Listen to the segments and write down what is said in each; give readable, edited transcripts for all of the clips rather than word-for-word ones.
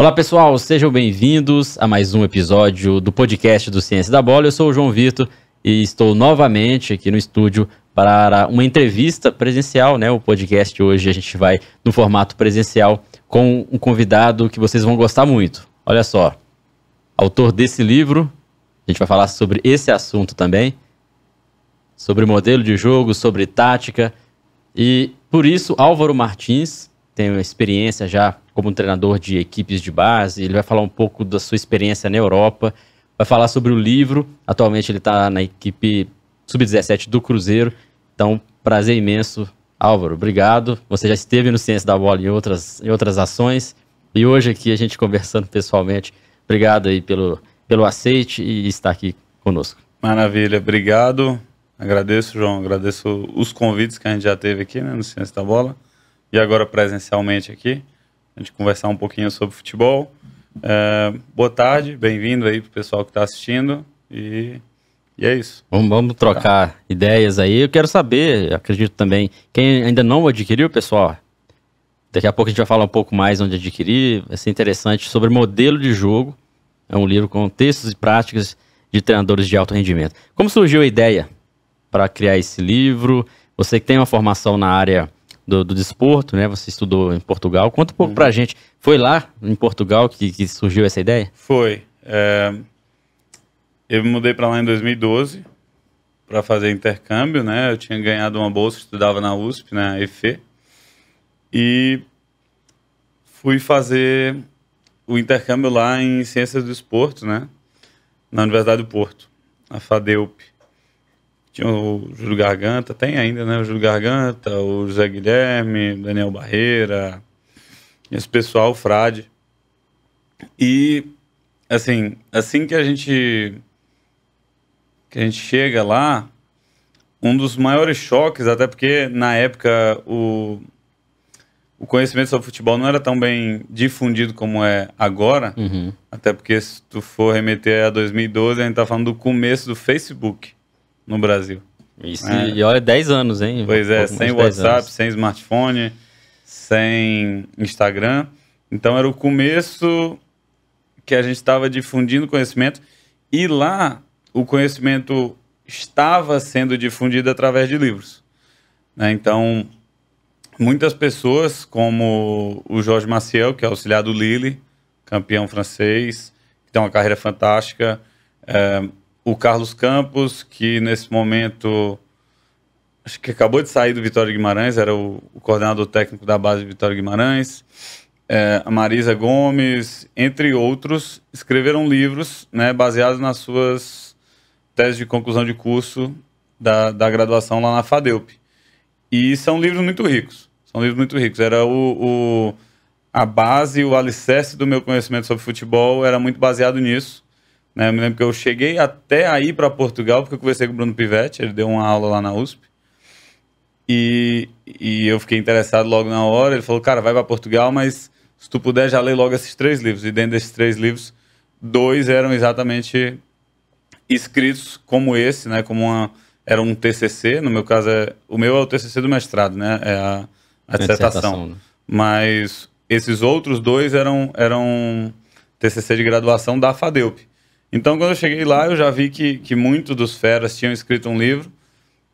Olá pessoal, sejam bem-vindos a mais um episódio do podcast do Ciência da Bola. Eu sou o João Vitor e estou novamente aqui no estúdio para uma entrevista presencial, né? O podcast hoje a gente vai no formato presencial com um convidado que vocês vão gostar muito. Olha só, autor desse livro, a gente vai falar sobre esse assunto também, sobre modelo de jogo, sobre tática e por isso Álvaro Martins tem uma experiência já como treinador de equipes de base, ele vai falar um pouco da sua experiência na Europa, vai falar sobre o livro, atualmente ele está na equipe Sub-17 do Cruzeiro, então prazer imenso. Álvaro, obrigado, você já esteve no Ciência da Bola em outras ações, e hoje aqui a gente conversando pessoalmente, obrigado aí pelo aceite e estar aqui conosco. Maravilha, obrigado, agradeço, João, agradeço os convites que a gente já teve aqui, né, no Ciência da Bola, e agora presencialmente aqui, a gente conversar um pouquinho sobre futebol. Boa tarde, bem-vindo aí pro pessoal que está assistindo e é isso. Vamos trocar ideias aí. Eu quero saber, acredito também, quem ainda não adquiriu, pessoal, daqui a pouco a gente vai falar um pouco mais onde adquirir, vai ser interessante sobre modelo de jogo. É um livro com textos e práticas de treinadores de alto rendimento. Como surgiu a ideia para criar esse livro? Você que tem uma formação na área do desporto, né? Você estudou em Portugal. Conta um pouco pra gente. Foi lá em Portugal que surgiu essa ideia? Foi. Eu me mudei para lá em 2012 para fazer intercâmbio, né? Eu tinha ganhado uma bolsa, estudava na USP, na EFE, e fui fazer o intercâmbio lá em Ciências do Esporto, né? Na Universidade do Porto, a FADEUP. Tinha o Júlio Garganta, tem ainda, né? O Júlio Garganta, o José Guilherme, Daniel Barreira, esse pessoal, o Frade. E, assim que a gente chega lá, um dos maiores choques, até porque na época o conhecimento sobre futebol não era tão bem difundido como é agora, até porque se tu for remeter a 2012, a gente tá falando do começo do Facebook no Brasil. Isso, e olha, 10 anos, hein? Pois é, sem WhatsApp, sem smartphone, sem Instagram. Então era o começo que a gente estava difundindo conhecimento e lá o conhecimento estava sendo difundido através de livros, né? Então, muitas pessoas, como o Jorge Maciel, que é auxiliar do Lille, campeão francês, que tem uma carreira fantástica, o Carlos Campos, que nesse momento, acho que acabou de sair do Vitória Guimarães, era o coordenador técnico da base de Vitória Guimarães, a Marisa Gomes, entre outros, escreveram livros, né, baseados nas suas teses de conclusão de curso da graduação lá na FADEUP. E são livros muito ricos, Era a base, o alicerce do meu conhecimento sobre futebol era muito baseado nisso. Eu me lembro que eu cheguei até aí para Portugal, porque eu conversei com o Bruno Pivetti, ele deu uma aula lá na USP, e eu fiquei interessado logo na hora. Ele falou, cara, vai para Portugal, mas se tu puder já lê logo esses 3 livros. E dentro desses 3 livros, 2 eram exatamente escritos como esse, né? Era um TCC, no meu caso, o meu é o TCC do mestrado, né? É a dissertação. Né? Mas esses outros 2 eram TCC de graduação da FADEUP. Então, quando eu cheguei lá, eu já vi que muitos dos feras tinham escrito um livro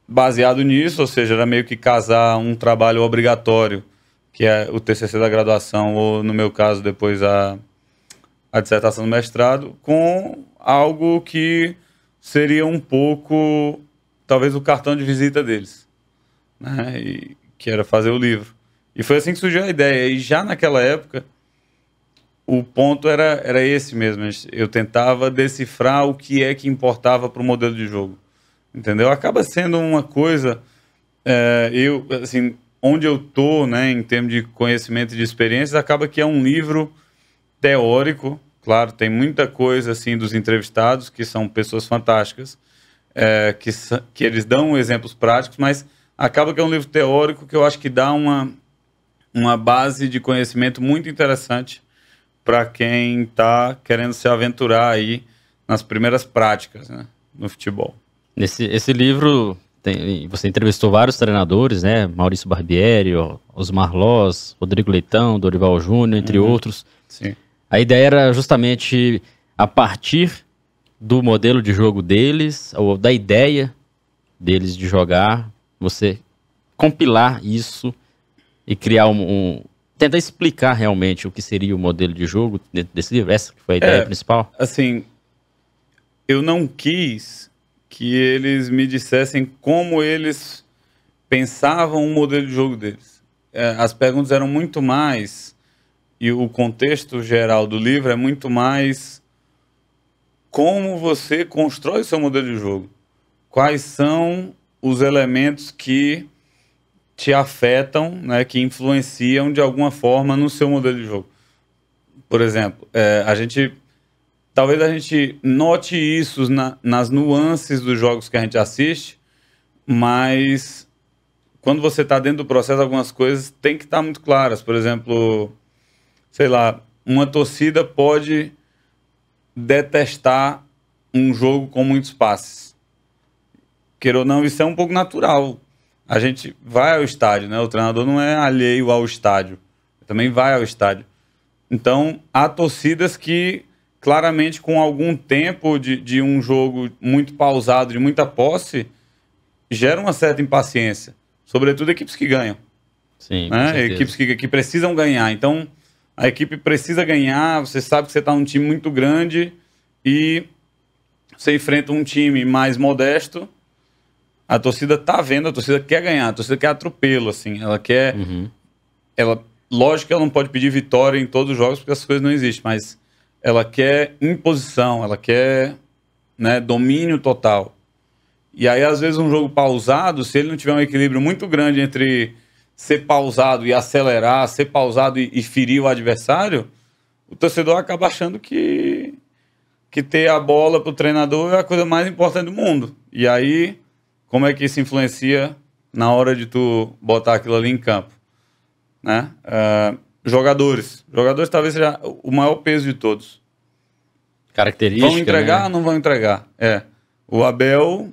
baseado nisso, ou seja, era meio que casar um trabalho obrigatório, que é o TCC da graduação, ou no meu caso, depois a dissertação do mestrado, com algo que seria um pouco, talvez, o cartão de visita deles, né? E que era fazer o livro. E foi assim que surgiu a ideia. E já naquela época, o ponto era esse mesmo. Eu tentava decifrar o que é que importava para o modelo de jogo. Entendeu? Acaba sendo uma coisa... onde eu tô, né, em termos de conhecimento e de experiências, acaba que é um livro teórico. Claro, tem muita coisa assim dos entrevistados, que são pessoas fantásticas, que eles dão exemplos práticos, mas acaba que é um livro teórico que eu acho que dá uma base de conhecimento muito interessante para quem está querendo se aventurar aí nas primeiras práticas, né, no futebol. Esse livro, você entrevistou vários treinadores, né? Maurício Barbieri, Osmar Loz, Rodrigo Leitão, Dorival Júnior, entre outros. Sim. A ideia era justamente a partir do modelo de jogo deles, ou da ideia deles de jogar, você compilar isso e criar tentar explicar realmente o que seria o modelo de jogo desse livro. Essa que foi a ideia principal? Assim, eu não quis que eles me dissessem como eles pensavam o modelo de jogo deles. As perguntas eram muito mais, e o contexto geral do livro é muito mais como você constrói o seu modelo de jogo. Quais são os elementos que te afetam, né, que influenciam de alguma forma no seu modelo de jogo. Por exemplo, talvez a gente note isso nas nuances dos jogos que a gente assiste, mas quando você está dentro do processo, algumas coisas têm que estar muito claras. Por exemplo, sei lá, uma torcida pode detestar um jogo com muitos passes. Queira ou não, isso é um pouco natural. A gente vai ao estádio, né? O treinador não é alheio ao estádio. Também vai ao estádio. Então, há torcidas que, claramente, com algum tempo de um jogo muito pausado, de muita posse, geram uma certa impaciência. Sobretudo equipes que ganham. Sim, né? Equipes que precisam ganhar. Então, a equipe precisa ganhar, você sabe que você está num time muito grande e você enfrenta um time mais modesto, a torcida tá vendo, a torcida quer ganhar, a torcida quer atropelo, assim, ela quer... Lógico que ela não pode pedir vitória em todos os jogos, porque essas coisas não existem, mas ela quer imposição, ela quer, né, domínio total. E aí, às vezes, um jogo pausado, se ele não tiver um equilíbrio muito grande entre ser pausado e acelerar, ser pausado e ferir o adversário, o torcedor acaba achando que ter a bola para o treinador é a coisa mais importante do mundo. E aí, como é que isso influencia na hora de tu botar aquilo ali em campo? Né? Jogadores talvez seja o maior peso de todos. Característica, vão entregar né? ou não vão entregar? O Abel,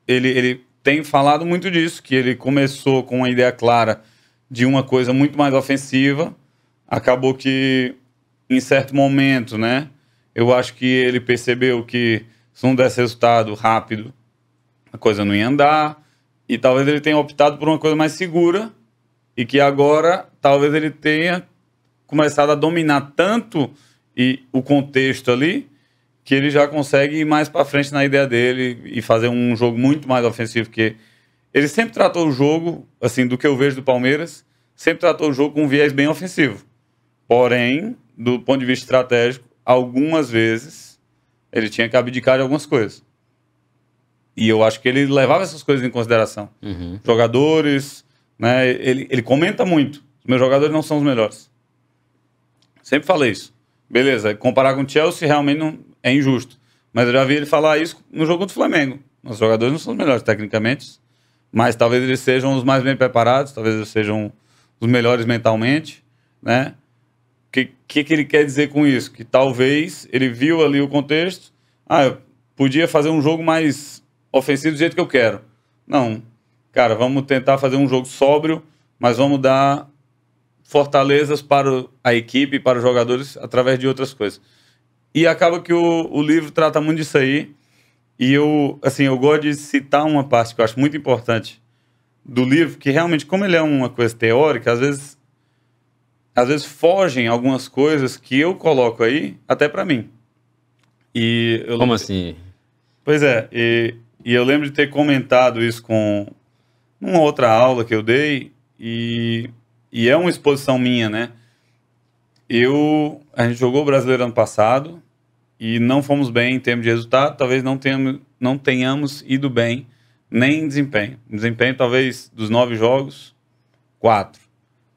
ele tem falado muito disso, que ele começou com uma ideia clara de uma coisa muito mais ofensiva, acabou que em certo momento, né, eu acho que ele percebeu que se não desse resultado rápido, a coisa não ia andar, e talvez ele tenha optado por uma coisa mais segura, e que agora talvez ele tenha começado a dominar tanto o contexto ali, que ele já consegue ir mais para frente na ideia dele e fazer um jogo muito mais ofensivo, porque ele sempre tratou o jogo, assim, do que eu vejo do Palmeiras, sempre tratou o jogo com um viés bem ofensivo. Porém, do ponto de vista estratégico, algumas vezes ele tinha que abdicar de algumas coisas. E eu acho que ele levava essas coisas em consideração. Jogadores, né? Ele comenta muito. Os meus jogadores não são os melhores. Sempre falei isso. Beleza, comparar com o Chelsea realmente não é injusto. Mas eu já vi ele falar isso no jogo contra o Flamengo. Nossos jogadores não são os melhores tecnicamente, mas talvez eles sejam os mais bem preparados, talvez eles sejam os melhores mentalmente, né? O que ele quer dizer com isso? Que talvez ele viu ali o contexto, eu podia fazer um jogo mais ofensivo do jeito que eu quero. Não, cara, vamos tentar fazer um jogo sóbrio, mas vamos dar fortalezas para a equipe, para os jogadores, através de outras coisas. E acaba que o livro trata muito disso aí, e eu gosto de citar uma parte que eu acho muito importante do livro, que realmente, como ele é uma coisa teórica, às vezes fogem algumas coisas que eu coloco aí, até para mim. Como assim? Pois é, e eu lembro de ter comentado isso com uma outra aula que eu dei, e é uma exposição minha, né? A gente jogou o Brasileiro ano passado e não fomos bem em termos de resultado, talvez não tenhamos ido bem nem em desempenho. Em desempenho, talvez, dos 9 jogos, 4.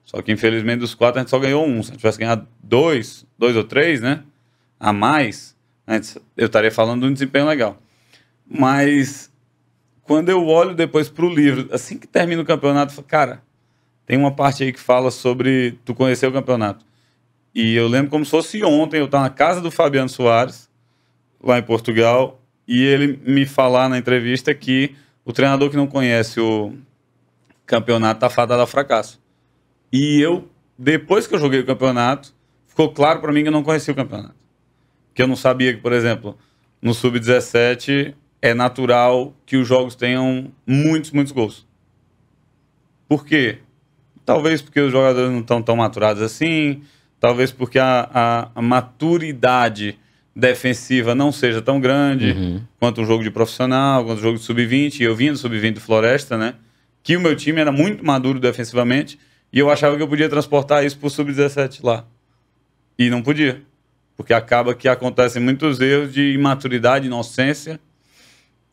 Só que, infelizmente, dos 4 a gente só ganhou 1. Se a gente tivesse ganhado 2 ou 3, né, a mais, eu estaria falando de um desempenho legal. Mas, quando eu olho depois para o livro, assim que termina o campeonato, eu falo, cara, tem uma parte aí que fala sobre tu conhecer o campeonato. E eu lembro como se fosse ontem, eu estava na casa do Fabiano Soares, lá em Portugal, e ele me falar na entrevista que o treinador que não conhece o campeonato está fadado ao fracasso. E eu, depois que eu joguei o campeonato, ficou claro para mim que eu não conhecia o campeonato. Que eu não sabia que, por exemplo, no Sub-17 é natural que os jogos tenham muitos gols. Por quê? Talvez porque os jogadores não estão tão maturados assim, talvez porque a maturidade defensiva não seja tão grande quanto um jogo de profissional, quanto um jogo de Sub-20. Eu vinha do Sub-20 do Floresta, né? Que o meu time era muito maduro defensivamente e eu achava que eu podia transportar isso para o Sub-17 lá. E não podia. Porque acaba que acontecem muitos erros de imaturidade, inocência,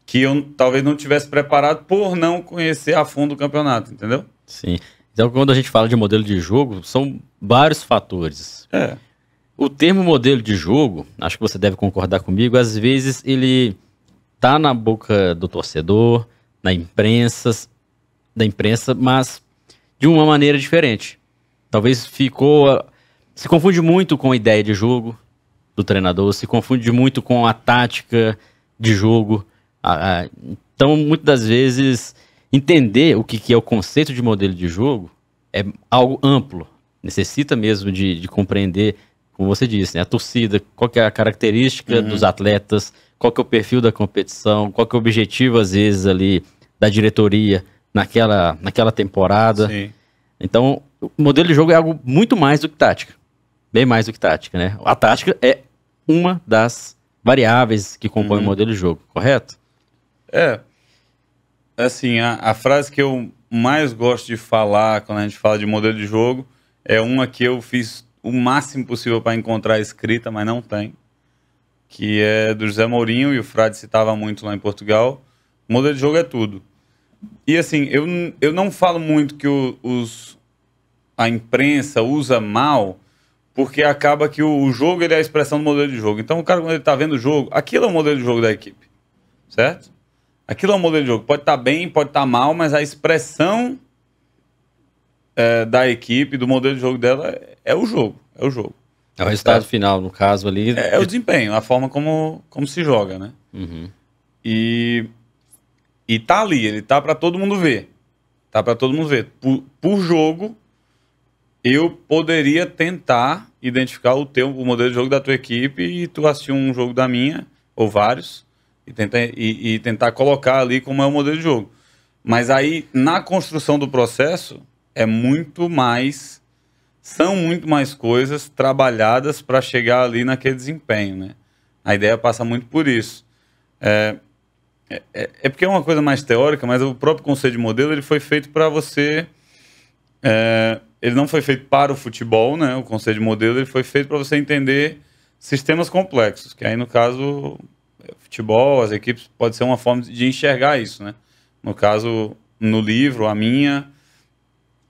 que eu talvez não tivesse preparado por não conhecer a fundo o campeonato, entendeu? Sim. Então, quando a gente fala de modelo de jogo, são vários fatores. O termo modelo de jogo, acho que você deve concordar comigo, às vezes ele tá na boca do torcedor, da imprensa, mas de uma maneira diferente. Talvez se confunde muito com a ideia de jogo do treinador, se confunde muito com a tática de jogo. Então, muitas das vezes, entender o que é o conceito de modelo de jogo é algo amplo. Necessita mesmo de compreender, como você disse, né, a torcida, qual que é a característica dos atletas, qual que é o perfil da competição, qual que é o objetivo, às vezes, ali da diretoria naquela temporada. Sim. Então, o modelo de jogo é algo muito mais do que tática. Bem mais do que tática, né? A tática é uma das variáveis que compõem o modelo de jogo, correto? Assim, a frase que eu mais gosto de falar quando a gente fala de modelo de jogo é uma que eu fiz o máximo possível para encontrar escrita, mas não tem, que é do José Mourinho, e o Frade citava muito lá em Portugal. O modelo de jogo é tudo. E assim, eu não falo muito que a imprensa usa mal, porque acaba que o jogo ele é a expressão do modelo de jogo. Então o cara, quando ele está vendo o jogo, aquilo é o modelo de jogo da equipe, certo? Aquilo é o modelo de jogo. Pode estar bem, pode estar mal, mas a expressão da equipe, do modelo de jogo dela, é o jogo. É o jogo. É o resultado final, no caso ali. É o desempenho, a forma como se joga, né? E tá ali, ele tá para todo mundo ver. Tá para todo mundo ver. Por jogo, eu poderia tentar identificar o modelo de jogo da tua equipe e tu assistir um jogo da minha, ou vários, e tentar colocar ali como é o modelo de jogo. Mas aí, na construção do processo, são muito mais coisas trabalhadas para chegar ali naquele desempenho, né? A ideia passa muito por isso. É porque é uma coisa mais teórica, mas o próprio conceito de modelo ele foi feito para você... ele não foi feito para o futebol, né? O conceito de modelo ele foi feito para você entender sistemas complexos, que aí, no caso, futebol, as equipes, pode ser uma forma de enxergar isso, né? No caso, no livro, a minha,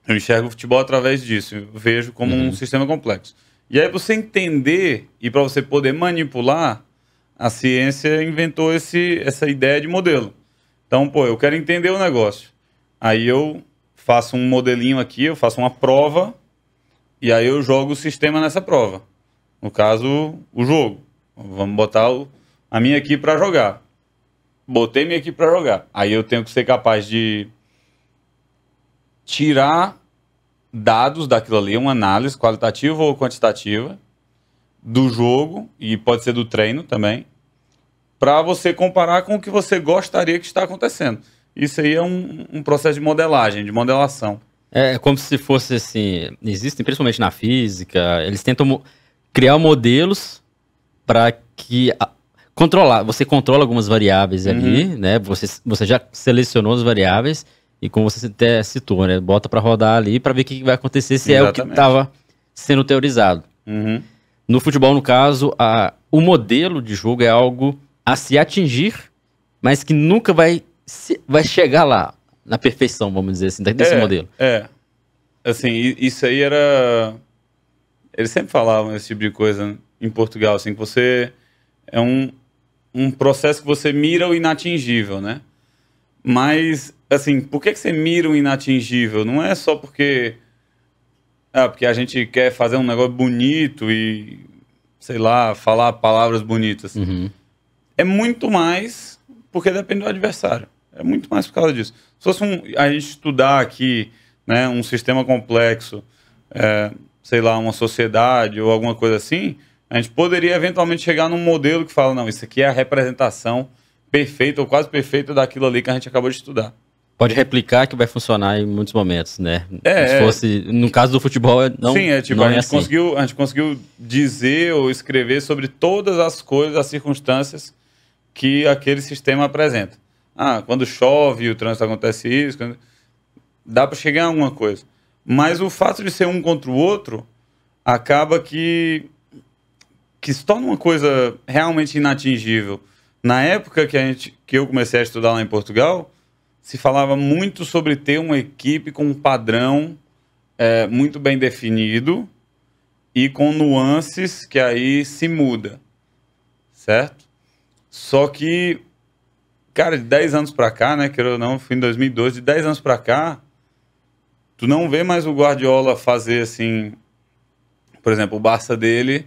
eu enxergo o futebol através disso, eu vejo como um sistema complexo. E aí, você entender e para você poder manipular, a ciência inventou essa ideia de modelo. Então, eu quero entender o negócio. Aí eu faço um modelinho aqui, eu faço uma prova, e aí eu jogo o sistema nessa prova. No caso, o jogo. Vamos botar a minha equipe para jogar. Botei minha equipe para jogar. Aí eu tenho que ser capaz de tirar dados daquilo ali, uma análise qualitativa ou quantitativa do jogo, e pode ser do treino também, para você comparar com o que você gostaria que está acontecendo. Isso aí é um processo de modelagem, de modelação. É como se fosse assim, existem principalmente na física, eles tentam criar modelos para que você controla algumas variáveis ali, né? Você já selecionou as variáveis e, como você até citou, né? Bota para rodar ali para ver o que vai acontecer se é o que estava sendo teorizado. No futebol, no caso, o modelo de jogo é algo a se atingir, mas que nunca vai chegar lá, na perfeição, vamos dizer assim, desse modelo. Assim, isso aí era... Eles sempre falavam esse tipo de coisa em Portugal, assim, que você... É um processo que você mira o inatingível, né? Mas, assim, por que você mira o inatingível? Não é só porque a gente quer fazer um negócio bonito e, sei lá, falar palavras bonitas. É muito mais porque depende do adversário. É muito mais por causa disso. Se fosse a gente estudar aqui, né, um sistema complexo, sei lá, uma sociedade ou alguma coisa assim, a gente poderia eventualmente chegar num modelo que fala, não, isso aqui é a representação perfeita ou quase perfeita daquilo ali que a gente acabou de estudar. Pode replicar que vai funcionar em muitos momentos, né? Se fosse, no caso do futebol, não. Sim, tipo, não a gente assim. conseguiu dizer ou escrever sobre todas as coisas, as circunstâncias que aquele sistema apresenta. Quando chove, o trânsito acontece isso, dá para chegar a alguma coisa. Mas o fato de ser um contra o outro acaba que se torna uma coisa realmente inatingível. Na época que eu comecei a estudar lá em Portugal, se falava muito sobre ter uma equipe com um padrão muito bem definido e com nuances que aí se muda, certo? Só que, cara, de 10 anos para cá, né, queira ou não, fui em 2012, de 10 anos para cá, tu não vê mais o Guardiola fazer assim, por exemplo, o Barça dele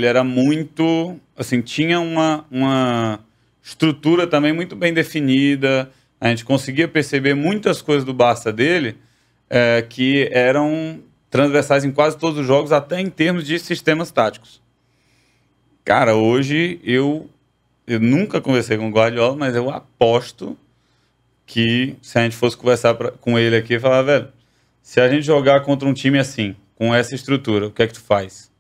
era muito, assim, tinha uma estrutura também muito bem definida, a gente conseguia perceber muitas coisas do Barça dele que eram transversais em quase todos os jogos, até em termos de sistemas táticos. Cara, hoje eu nunca conversei com o Guardiola, mas eu aposto que se a gente fosse conversar com ele aqui, falar, velho, se a gente jogar contra um time assim, com essa estrutura, o que é que tu faz?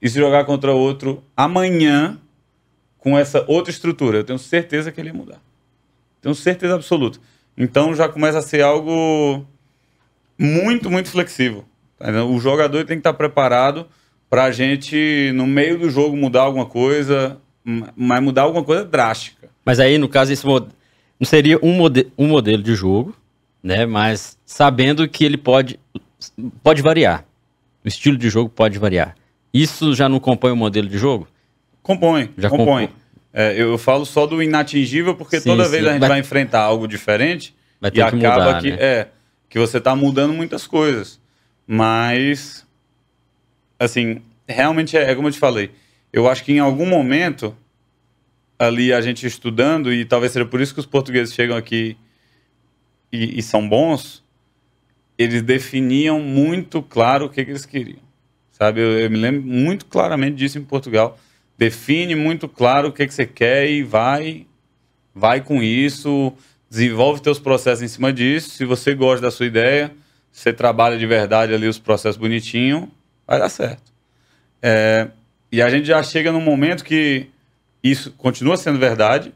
E se jogar contra outro amanhã, com essa outra estrutura, eu tenho certeza que ele ia mudar. Tenho certeza absoluta. Então já começa a ser algo muito, muito flexível. O jogador tem que estar preparado para a gente, no meio do jogo, mudar alguma coisa, mas mudar alguma coisa drástica. Mas aí, no caso, esse não seria um modelo de jogo, né? Mas sabendo que ele pode variar. O estilo de jogo pode variar. Isso já não compõe o modelo de jogo? Compõe. Eu falo só do inatingível, porque toda vez a gente vai enfrentar algo diferente e acaba que você está mudando muitas coisas. Mas, assim, realmente é como eu te falei. Eu acho que em algum momento, ali a gente estudando, e talvez seja por isso que os portugueses chegam aqui e são bons, eles definiam muito claro o que eles queriam. Sabe? Eu me lembro muito claramente disso em Portugal. Define muito claro o que você quer e vai com isso, desenvolve teus processos em cima disso. Se você gosta da sua ideia, você trabalha de verdade ali os processos bonitinho, vai dar certo. E a gente já chega num momento que isso continua sendo verdade,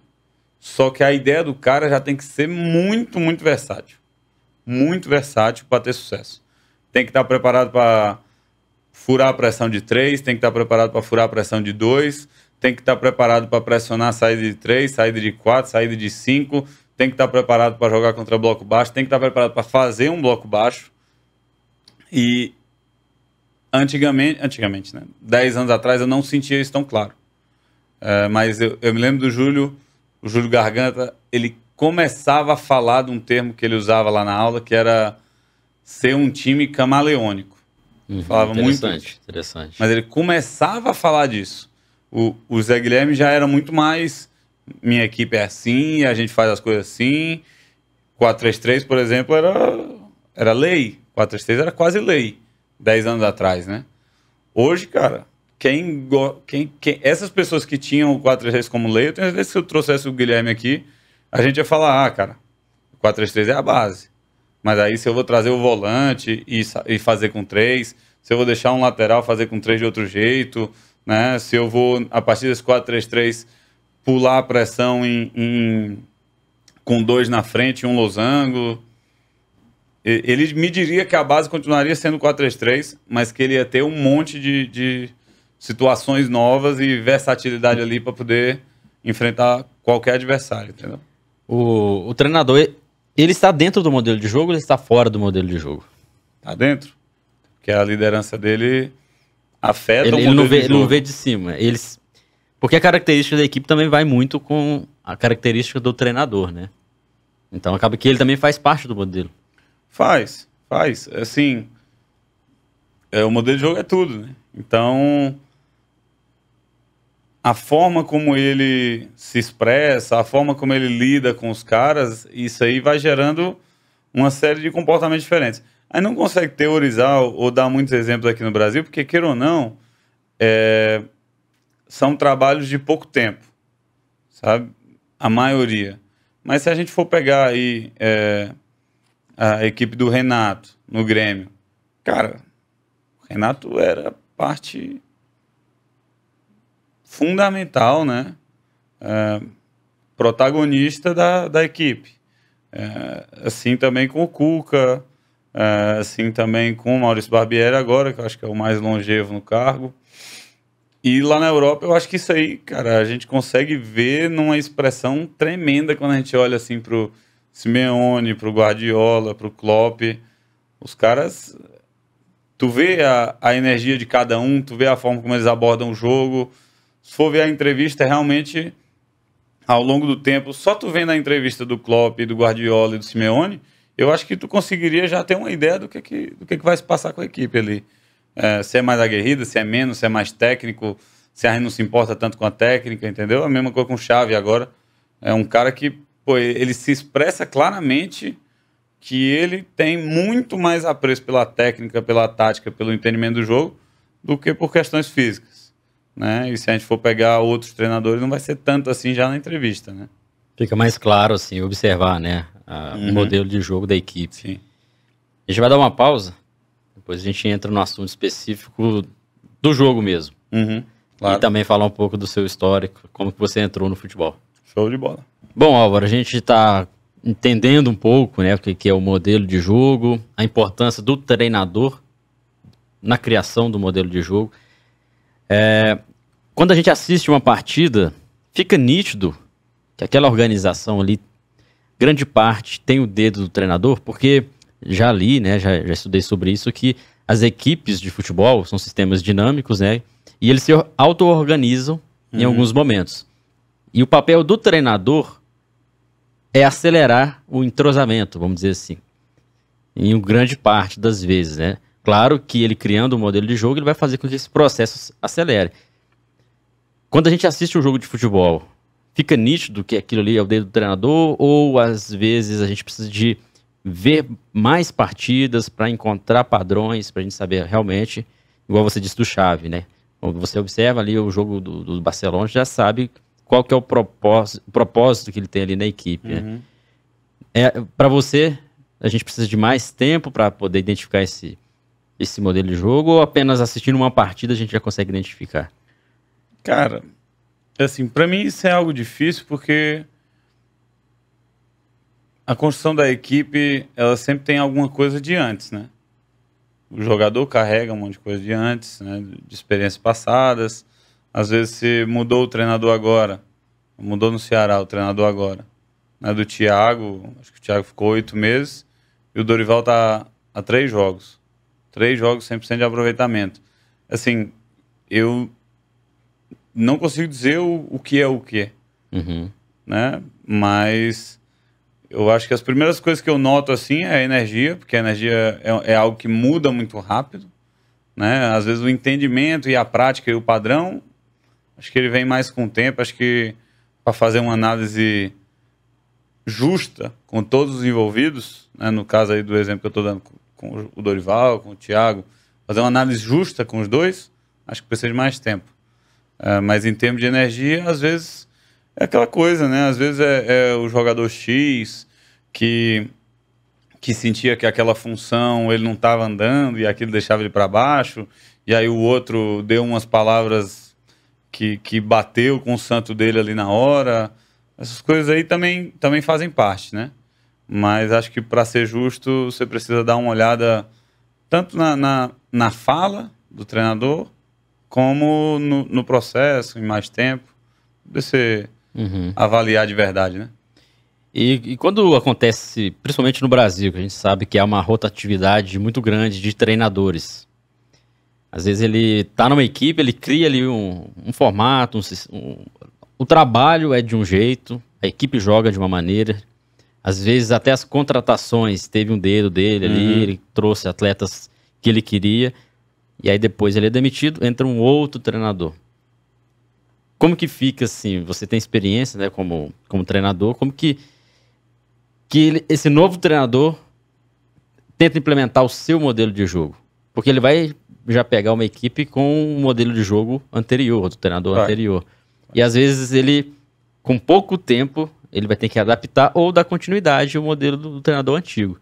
só que a ideia do cara já tem que ser muito, muito versátil. Muito versátil para ter sucesso. Tem que estar preparado para furar a pressão de 3, tem que estar preparado para furar a pressão de 2, tem que estar preparado para pressionar a saída de 3, saída de 4, saída de 5, tem que estar preparado para jogar contra bloco baixo, tem que estar preparado para fazer um bloco baixo. E antigamente, né? 10 anos atrás eu não sentia isso tão claro. Mas eu me lembro do o Júlio Garganta, ele começava a falar de um termo que ele usava lá na aula, que era ser um time camaleônico. Falava muito isso. Interessante. Mas ele começava a falar disso. O Zé Guilherme já era muito mais, minha equipe é assim, a gente faz as coisas assim. 4-3-3, por exemplo, era lei. 4-3-3 era quase lei, 10 anos atrás, né? Hoje, cara, essas pessoas que tinham o 4-3-3 como lei, eu tenho certeza que se eu trouxesse o Guilherme aqui, a gente ia falar, cara, o 4-3-3 é a base. Mas aí se eu vou trazer o volante e fazer com 3, se eu vou deixar um lateral fazer com 3 de outro jeito, né? Se eu vou, a partir desse 4-3-3, pular a pressão com 2 na frente e um losango. Ele me diria que a base continuaria sendo 4-3-3, mas que ele ia ter um monte de situações novas e versatilidade ali para poder enfrentar qualquer adversário, entendeu? O treinador, ele está dentro do modelo de jogo ou ele está fora do modelo de jogo? Está dentro. Porque a liderança dele afeta o modelo de jogo. Ele não vê de cima. Porque a característica da equipe também vai muito com a característica do treinador, né? Então acaba que ele também faz parte do modelo. Faz. Assim, o modelo de jogo é tudo, né? Então, a forma como ele se expressa, a forma como ele lida com os caras, isso aí vai gerando uma série de comportamentos diferentes. Aí não consegue teorizar ou dar muitos exemplos aqui no Brasil, porque, queira ou não, são trabalhos de pouco tempo, sabe? A maioria. Mas se a gente for pegar aí a equipe do Renato no Grêmio, cara, o Renato era parte fundamental, né? Protagonista da equipe. Assim também com o Cuca, assim também com o Maurício Barbieri agora, que eu acho que é o mais longevo no cargo. E lá na Europa, eu acho que isso aí, cara, a gente consegue ver numa expressão tremenda quando a gente olha assim pro Simeone, pro Guardiola, pro Klopp. Os caras, tu vê a energia de cada um, tu vê a forma como eles abordam o jogo. Se for ver a entrevista, realmente, ao longo do tempo, só tu vendo a entrevista do Klopp, do Guardiola e do Simeone, eu acho que tu conseguiria já ter uma ideia do que vai se passar com a equipe ali. Se é mais aguerrida, se é menos, se é mais técnico, se a gente não se importa tanto com a técnica, entendeu? A mesma coisa com o Xavi agora. É um cara que, pô, ele se expressa claramente que ele tem muito mais apreço pela técnica, pela tática, pelo entendimento do jogo, do que por questões físicas, né? E se a gente for pegar outros treinadores, não vai ser tanto assim já na entrevista, né? Fica mais claro, assim, observar, né, o modelo de jogo da equipe. Sim. A gente vai dar uma pausa, depois a gente entra no assunto específico do jogo mesmo. Claro. E também falar um pouco do seu histórico, como que você entrou no futebol. Show de bola. Bom, Álvaro, a gente está entendendo um pouco, né, o que é o modelo de jogo, a importância do treinador na criação do modelo de jogo. Quando a gente assiste uma partida, fica nítido que aquela organização ali, grande parte, tem o dedo do treinador, porque já li, né, já estudei sobre isso, que as equipes de futebol são sistemas dinâmicos, né, e eles se auto-organizam em alguns momentos. E o papel do treinador é acelerar o entrosamento, vamos dizer assim, em grande parte das vezes, né. Claro que ele criando um modelo de jogo, ele vai fazer com que esse processo acelere. Quando a gente assiste um jogo de futebol, fica nítido que aquilo ali é o dedo do treinador, ou às vezes a gente precisa de ver mais partidas para encontrar padrões, para a gente saber realmente, igual você disse do Xavi, né? Quando você observa ali o jogo do Barcelona, já sabe qual que é o propósito que ele tem ali na equipe, né? Para você, a gente precisa de mais tempo para poder identificar esse modelo de jogo, ou apenas assistindo uma partida a gente já consegue identificar? Cara, assim, para mim isso é algo difícil, porque a construção da equipe, ela sempre tem alguma coisa de antes, né? O jogador carrega um monte de coisa de antes, né? De experiências passadas. Às vezes se mudou o treinador agora, mudou no Ceará o treinador agora, né? Do Thiago, acho que o Thiago ficou 8 meses, e o Dorival tá a 3 jogos. 3 jogos, 100% de aproveitamento. Assim, eu não consigo dizer o que é o quê, né? Mas eu acho que as primeiras coisas que eu noto assim é a energia, porque a energia é algo que muda muito rápido, né? Às vezes o entendimento e a prática e o padrão, acho que ele vem mais com o tempo. Acho que para fazer uma análise justa com todos os envolvidos, né? No caso aí do exemplo que eu estou dando com o Dorival, com o Thiago, fazer uma análise justa com os dois, acho que precisa de mais tempo. Mas em termos de energia, às vezes é aquela coisa, né? Às vezes é o jogador X que sentia que aquela função ele não estava andando e aquilo deixava ele para baixo, e aí o outro deu umas palavras que bateu com o santo dele ali na hora. Essas coisas aí também fazem parte, né? Mas acho que, para ser justo, você precisa dar uma olhada tanto na fala do treinador, como no processo, em mais tempo, de você avaliar de verdade, né? E quando acontece, principalmente no Brasil, que a gente sabe que há uma rotatividade muito grande de treinadores, às vezes ele tá numa equipe, ele cria ali um formato, o trabalho é de um jeito, a equipe joga de uma maneira, às vezes até as contratações teve um dedo dele ali, ele trouxe atletas que ele queria, e aí depois ele é demitido, entra um outro treinador. Como que fica assim? Você tem experiência, né, como treinador, como que esse novo treinador tenta implementar o seu modelo de jogo. Porque ele vai já pegar uma equipe com um modelo de jogo anterior, do treinador anterior. E às vezes ele, com pouco tempo, ele vai ter que adaptar ou dar continuidade ao modelo do treinador antigo.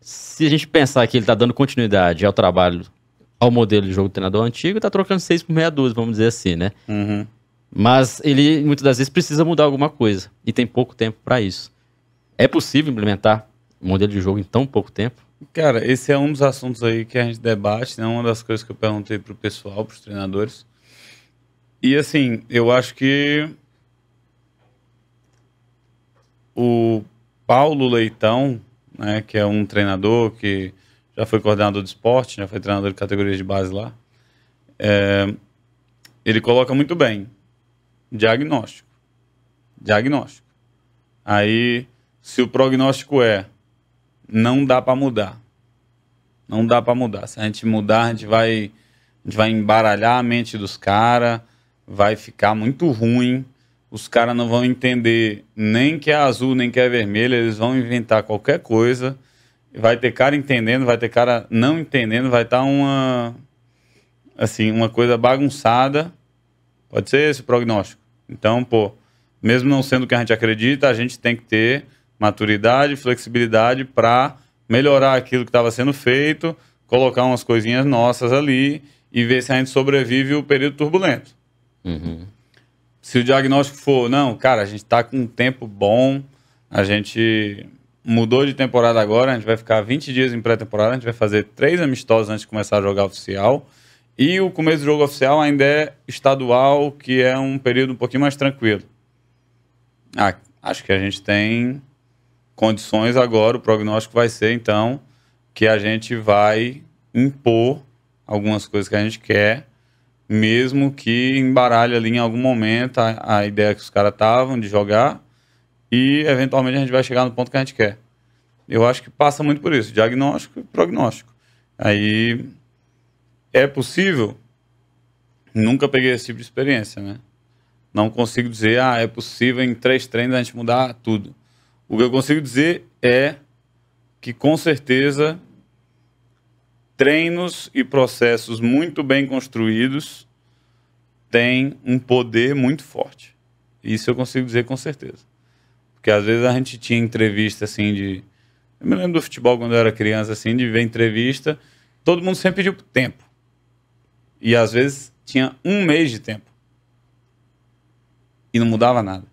Se a gente pensar que ele está dando continuidade ao trabalho, ao modelo de jogo do treinador antigo, está trocando 6 por meia dúzia, vamos dizer assim, né? Mas ele, muitas das vezes, precisa mudar alguma coisa. E tem pouco tempo para isso. É possível implementar um modelo de jogo em tão pouco tempo? Cara, esse é um dos assuntos aí que a gente debate, né? Uma das coisas que eu perguntei pro pessoal, pros treinadores. E assim, eu acho que o Paulo Leitão, né, que é um treinador que já foi coordenador de esporte, já foi treinador de categorias de base lá, ele coloca muito bem diagnóstico. Aí, se o prognóstico não dá para mudar. Não dá para mudar. Se a gente mudar, a gente vai embaralhar a mente dos caras, vai ficar muito ruim. Os caras não vão entender nem que é azul, nem que é vermelho, eles vão inventar qualquer coisa. Vai ter cara entendendo, vai ter cara não entendendo, vai estar uma coisa bagunçada. Pode ser esse o prognóstico. Então, mesmo não sendo o que a gente acredita, a gente tem que ter maturidade, flexibilidade para melhorar aquilo que estava sendo feito, colocar umas coisinhas nossas ali e ver se a gente sobrevive o período turbulento. Se o diagnóstico for, não, cara, a gente está com um tempo bom, a gente mudou de temporada agora, a gente vai ficar 20 dias em pré-temporada, a gente vai fazer 3 amistosos antes de começar a jogar oficial, e o começo do jogo oficial ainda é estadual, que é um período um pouquinho mais tranquilo. Acho que a gente tem condições agora, o prognóstico vai ser, então, que a gente vai impor algumas coisas que a gente quer, mesmo que embaralhe ali em algum momento a ideia que os caras estavam de jogar e, eventualmente, a gente vai chegar no ponto que a gente quer. Eu acho que passa muito por isso, diagnóstico e prognóstico. Aí, é possível? Nunca peguei esse tipo de experiência, né? Não consigo dizer, é possível em 3 treinos a gente mudar tudo. O que eu consigo dizer é que, com certeza, treinos e processos muito bem construídos têm um poder muito forte. Isso eu consigo dizer com certeza. Porque às vezes a gente tinha entrevista assim de... Eu me lembro do futebol quando eu era criança, assim, de ver entrevista, todo mundo sempre pediu tempo. E às vezes tinha 1 mês de tempo. E não mudava nada.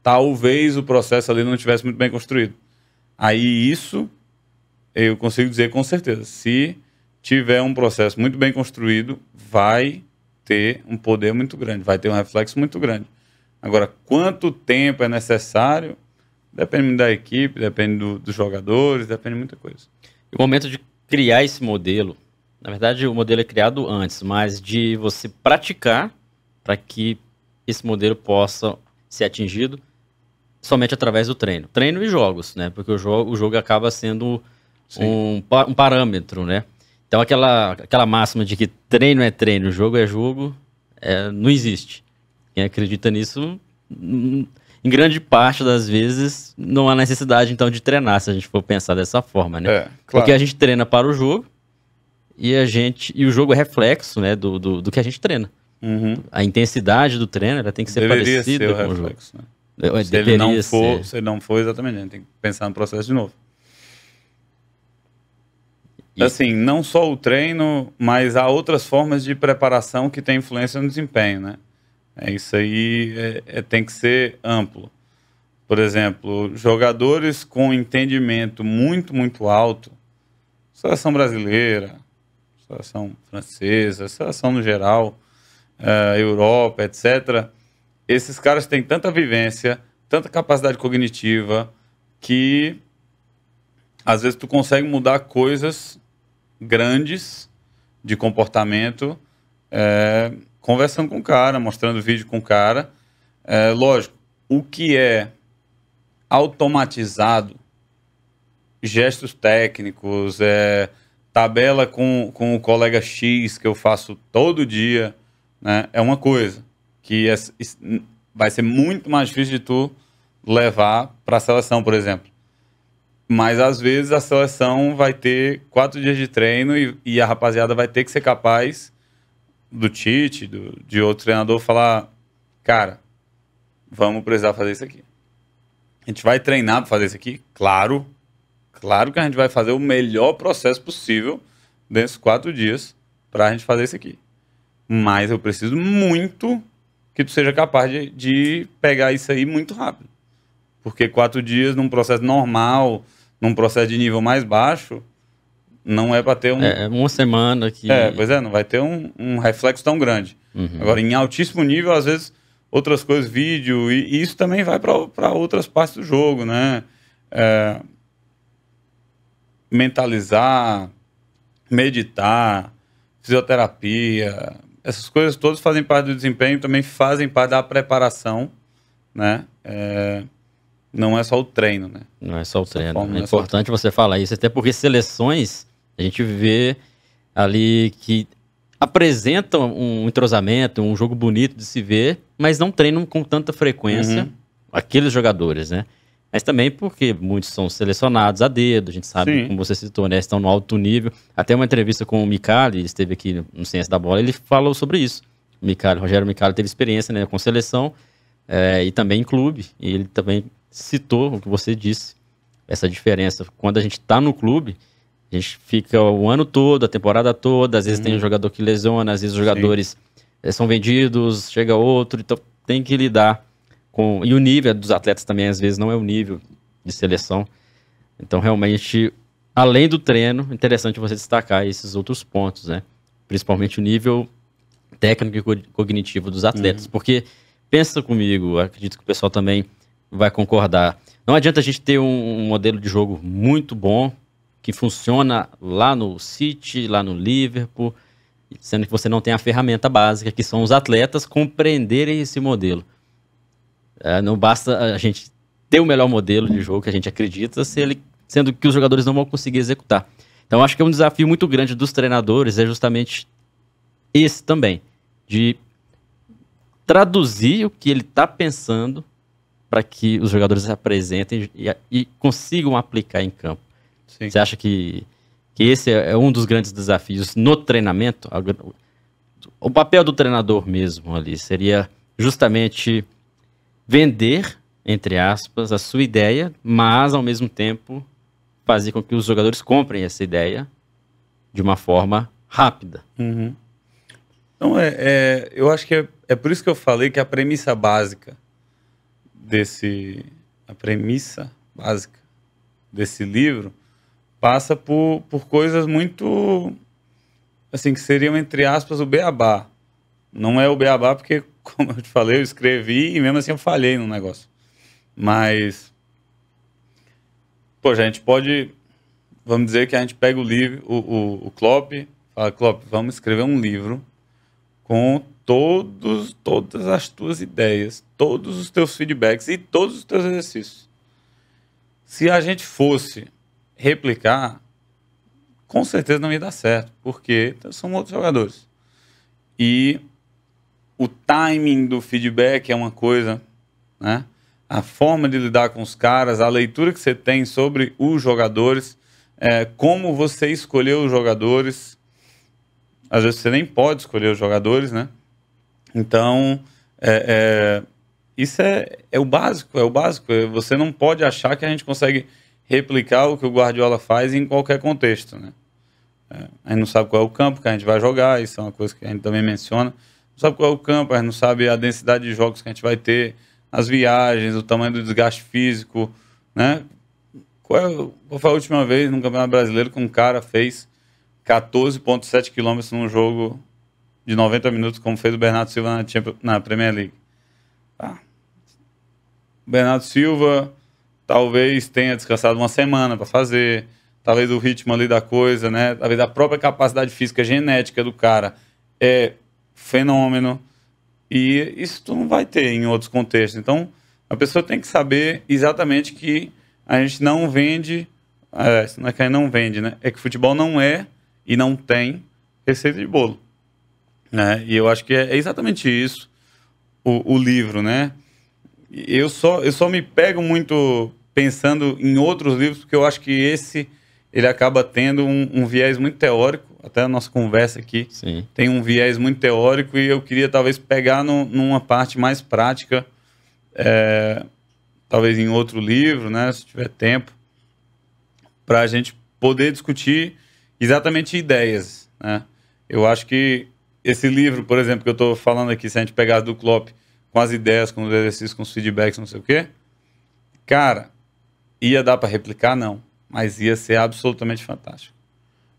Talvez o processo ali não estivesse muito bem construído. Aí isso eu consigo dizer com certeza. Se tiver um processo muito bem construído, vai ter um poder muito grande, vai ter um reflexo muito grande. Agora, quanto tempo é necessário, depende muito da equipe, depende dos jogadores, depende de muita coisa. O momento de criar esse modelo, na verdade o modelo é criado antes, mas de você praticar para que esse modelo possa ser atingido somente através do treino. Treino e jogos, né? Porque o jogo acaba sendo um parâmetro, né? Então aquela máxima de que treino é treino, jogo é jogo, não existe. Quem acredita nisso, em grande parte das vezes, não há necessidade então de treinar, se a gente for pensar dessa forma, né? Claro. Porque a gente treina para o jogo e o jogo é reflexo, né, do que a gente treina. A intensidade do treino ela tem que ser parecida com o jogo. Né? Se ele não for, exatamente, a gente tem que pensar no processo de novo. Assim, não só o treino, mas há outras formas de preparação que têm influência no desempenho, né? Isso aí tem que ser amplo. Por exemplo, jogadores com entendimento muito, muito alto, seleção brasileira, seleção francesa, seleção no geral, Europa, etc., esses caras têm tanta vivência, tanta capacidade cognitiva, que às vezes tu consegue mudar coisas grandes de comportamento conversando com o cara, mostrando vídeo com o cara. Lógico, o que é automatizado, gestos técnicos, tabela com o colega X que eu faço todo dia, né, é uma coisa que vai ser muito mais difícil de tu levar para a seleção, por exemplo. Mas às vezes a seleção vai ter 4 dias de treino e a rapaziada vai ter que ser capaz do Tite, de outro treinador, falar: cara, vamos precisar fazer isso aqui. A gente vai treinar para fazer isso aqui? Claro. Claro que a gente vai fazer o melhor processo possível nesses 4 dias para a gente fazer isso aqui. Mas eu preciso muito que tu seja capaz de pegar isso aí muito rápido. Porque 4 dias num processo normal, num processo de nível mais baixo, não é para ter uma semana que... pois é, não vai ter um reflexo tão grande. Agora, em altíssimo nível, às vezes, outras coisas, vídeo, e isso também vai para outras partes do jogo, né? Mentalizar, meditar, fisioterapia, essas coisas todas fazem parte do desempenho, também fazem parte da preparação, né? Não é só o treino, né? Não é só o treino. É importante você falar isso, até porque seleções, a gente vê ali que apresentam um entrosamento, um jogo bonito de se ver, mas não treinam com tanta frequência aqueles jogadores, né? Mas também porque muitos são selecionados a dedo, a gente sabe, como você citou, né? Estão no alto nível. Até uma entrevista com o Micali, ele esteve aqui no Ciência da Bola, ele falou sobre isso. O Rogério Micali teve experiência, né, com seleção e também em clube, e ele também citou o que você disse, essa diferença. Quando a gente está no clube, a gente fica o ano todo, a temporada toda, às vezes tem um jogador que lesiona, às vezes os jogadores são vendidos, chega outro, então tem que lidar com... E o nível dos atletas também, às vezes, não é o nível de seleção. Então, realmente, além do treino, é interessante você destacar esses outros pontos, né? Principalmente o nível técnico e cognitivo dos atletas. Porque, pensa comigo, acredito que o pessoal também vai concordar. Não adianta a gente ter um modelo de jogo muito bom, que funciona lá no City, lá no Liverpool, sendo que você não tem a ferramenta básica, que são os atletas compreenderem esse modelo. Não basta a gente ter o melhor modelo de jogo que a gente acredita, sendo que os jogadores não vão conseguir executar. Então, acho que é um desafio muito grande dos treinadores, é justamente esse também, de traduzir o que ele está pensando para que os jogadores apresentem e consigam aplicar em campo. Sim. Você acha que esse é um dos grandes desafios no treinamento? O papel do treinador mesmo ali seria justamente vender, entre aspas, a sua ideia, mas ao mesmo tempo fazer com que os jogadores comprem essa ideia de uma forma rápida. Então, eu acho que é por isso que eu falei que a premissa básica desse livro passa por coisas muito, assim, que seriam, entre aspas, o beabá. Não é o beabá porque, como eu te falei, eu escrevi e mesmo assim eu falhei no negócio. Mas, poxa, a gente pode, vamos dizer que a gente pega o livro, o Klopp, fala: Klopp, vamos escrever um livro com todas as tuas ideias, todos os teus feedbacks e todos os teus exercícios. Se a gente fosse replicar, com certeza não ia dar certo, porque são outros jogadores. E o timing do feedback é uma coisa, né? A forma de lidar com os caras, a leitura que você tem sobre os jogadores, como você escolheu os jogadores. Às vezes você nem pode escolher os jogadores, né? Então, isso é o básico, Você não pode achar que a gente consegue replicar o que o Guardiola faz em qualquer contexto, né? A gente não sabe qual é o campo que a gente vai jogar, isso é uma coisa que a gente também menciona. Não sabe qual é o campo, a gente não sabe a densidade de jogos que a gente vai ter, as viagens, o tamanho do desgaste físico, né? Qual foi a última vez no Campeonato Brasileiro que um cara fez 14,7 km num jogo de 90 minutos, como fez o Bernardo Silva na Premier League? O Bernardo Silva talvez tenha descansado uma semana para fazer, talvez o ritmo ali da coisa, né? Talvez a própria capacidade física genética do cara é fenômeno, e isso tu não vai ter em outros contextos. Então, a pessoa tem que saber exatamente que a gente não vende, não é que a gente não vende, né? É que futebol não é e não tem receita de bolo, né? E eu acho que é exatamente isso o livro, né? Eu só me pego muito pensando em outros livros, porque eu acho que ele acaba tendo um viés muito teórico, até a nossa conversa aqui tem um viés muito teórico, e eu queria talvez pegar numa parte mais prática, talvez em outro livro, né, se tiver tempo, para a gente poder discutir exatamente ideias, né? Eu acho que esse livro, por exemplo, que eu estou falando aqui, se a gente pegar do Klopp, com as ideias, com os exercícios, com os feedbacks, não sei o quê, cara, ia dar para replicar? Não. Mas ia ser absolutamente fantástico.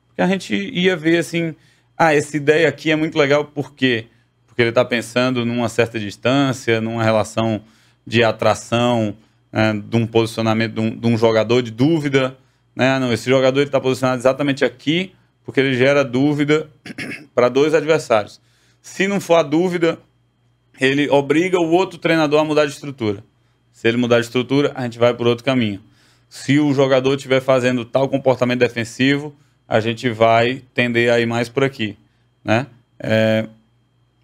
Porque a gente ia ver assim, essa ideia aqui é muito legal, por quê? Porque ele está pensando numa certa distância, numa relação de atração, né, de um posicionamento de um jogador de dúvida, né? Não, esse jogador está posicionado exatamente aqui, porque ele gera dúvida para dois adversários. Se não for a dúvida, ele obriga o outro treinador a mudar de estrutura. Se ele mudar de estrutura, a gente vai por outro caminho. Se o jogador estiver fazendo tal comportamento defensivo, a gente vai tender a ir mais por aqui, né?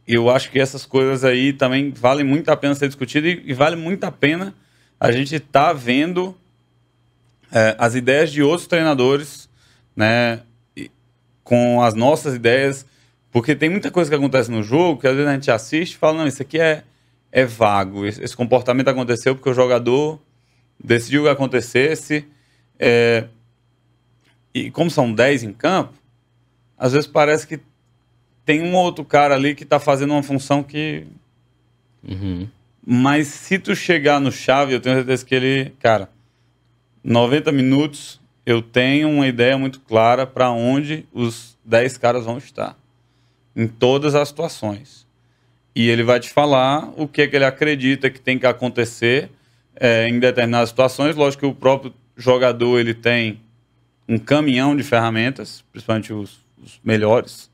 Eu acho que essas coisas aí também valem muito a pena ser discutido, e vale muito a pena a gente estar vendo as ideias de outros treinadores, né, com as nossas ideias, porque tem muita coisa que acontece no jogo que às vezes a gente assiste e fala, não, isso aqui é vago, esse comportamento aconteceu porque o jogador decidiu que acontecesse, e como são 10 em campo, às vezes parece que tem um outro cara ali que está fazendo uma função que... Mas se tu chegar no chave, eu tenho certeza que ele... Cara, 90 minutos, eu tenho uma ideia muito clara para onde os 10 caras vão estar. Em todas as situações. E ele vai te falar o que é que ele acredita que tem que acontecer em determinadas situações. Lógico que o próprio jogador ele tem um caminhão de ferramentas, principalmente os melhores.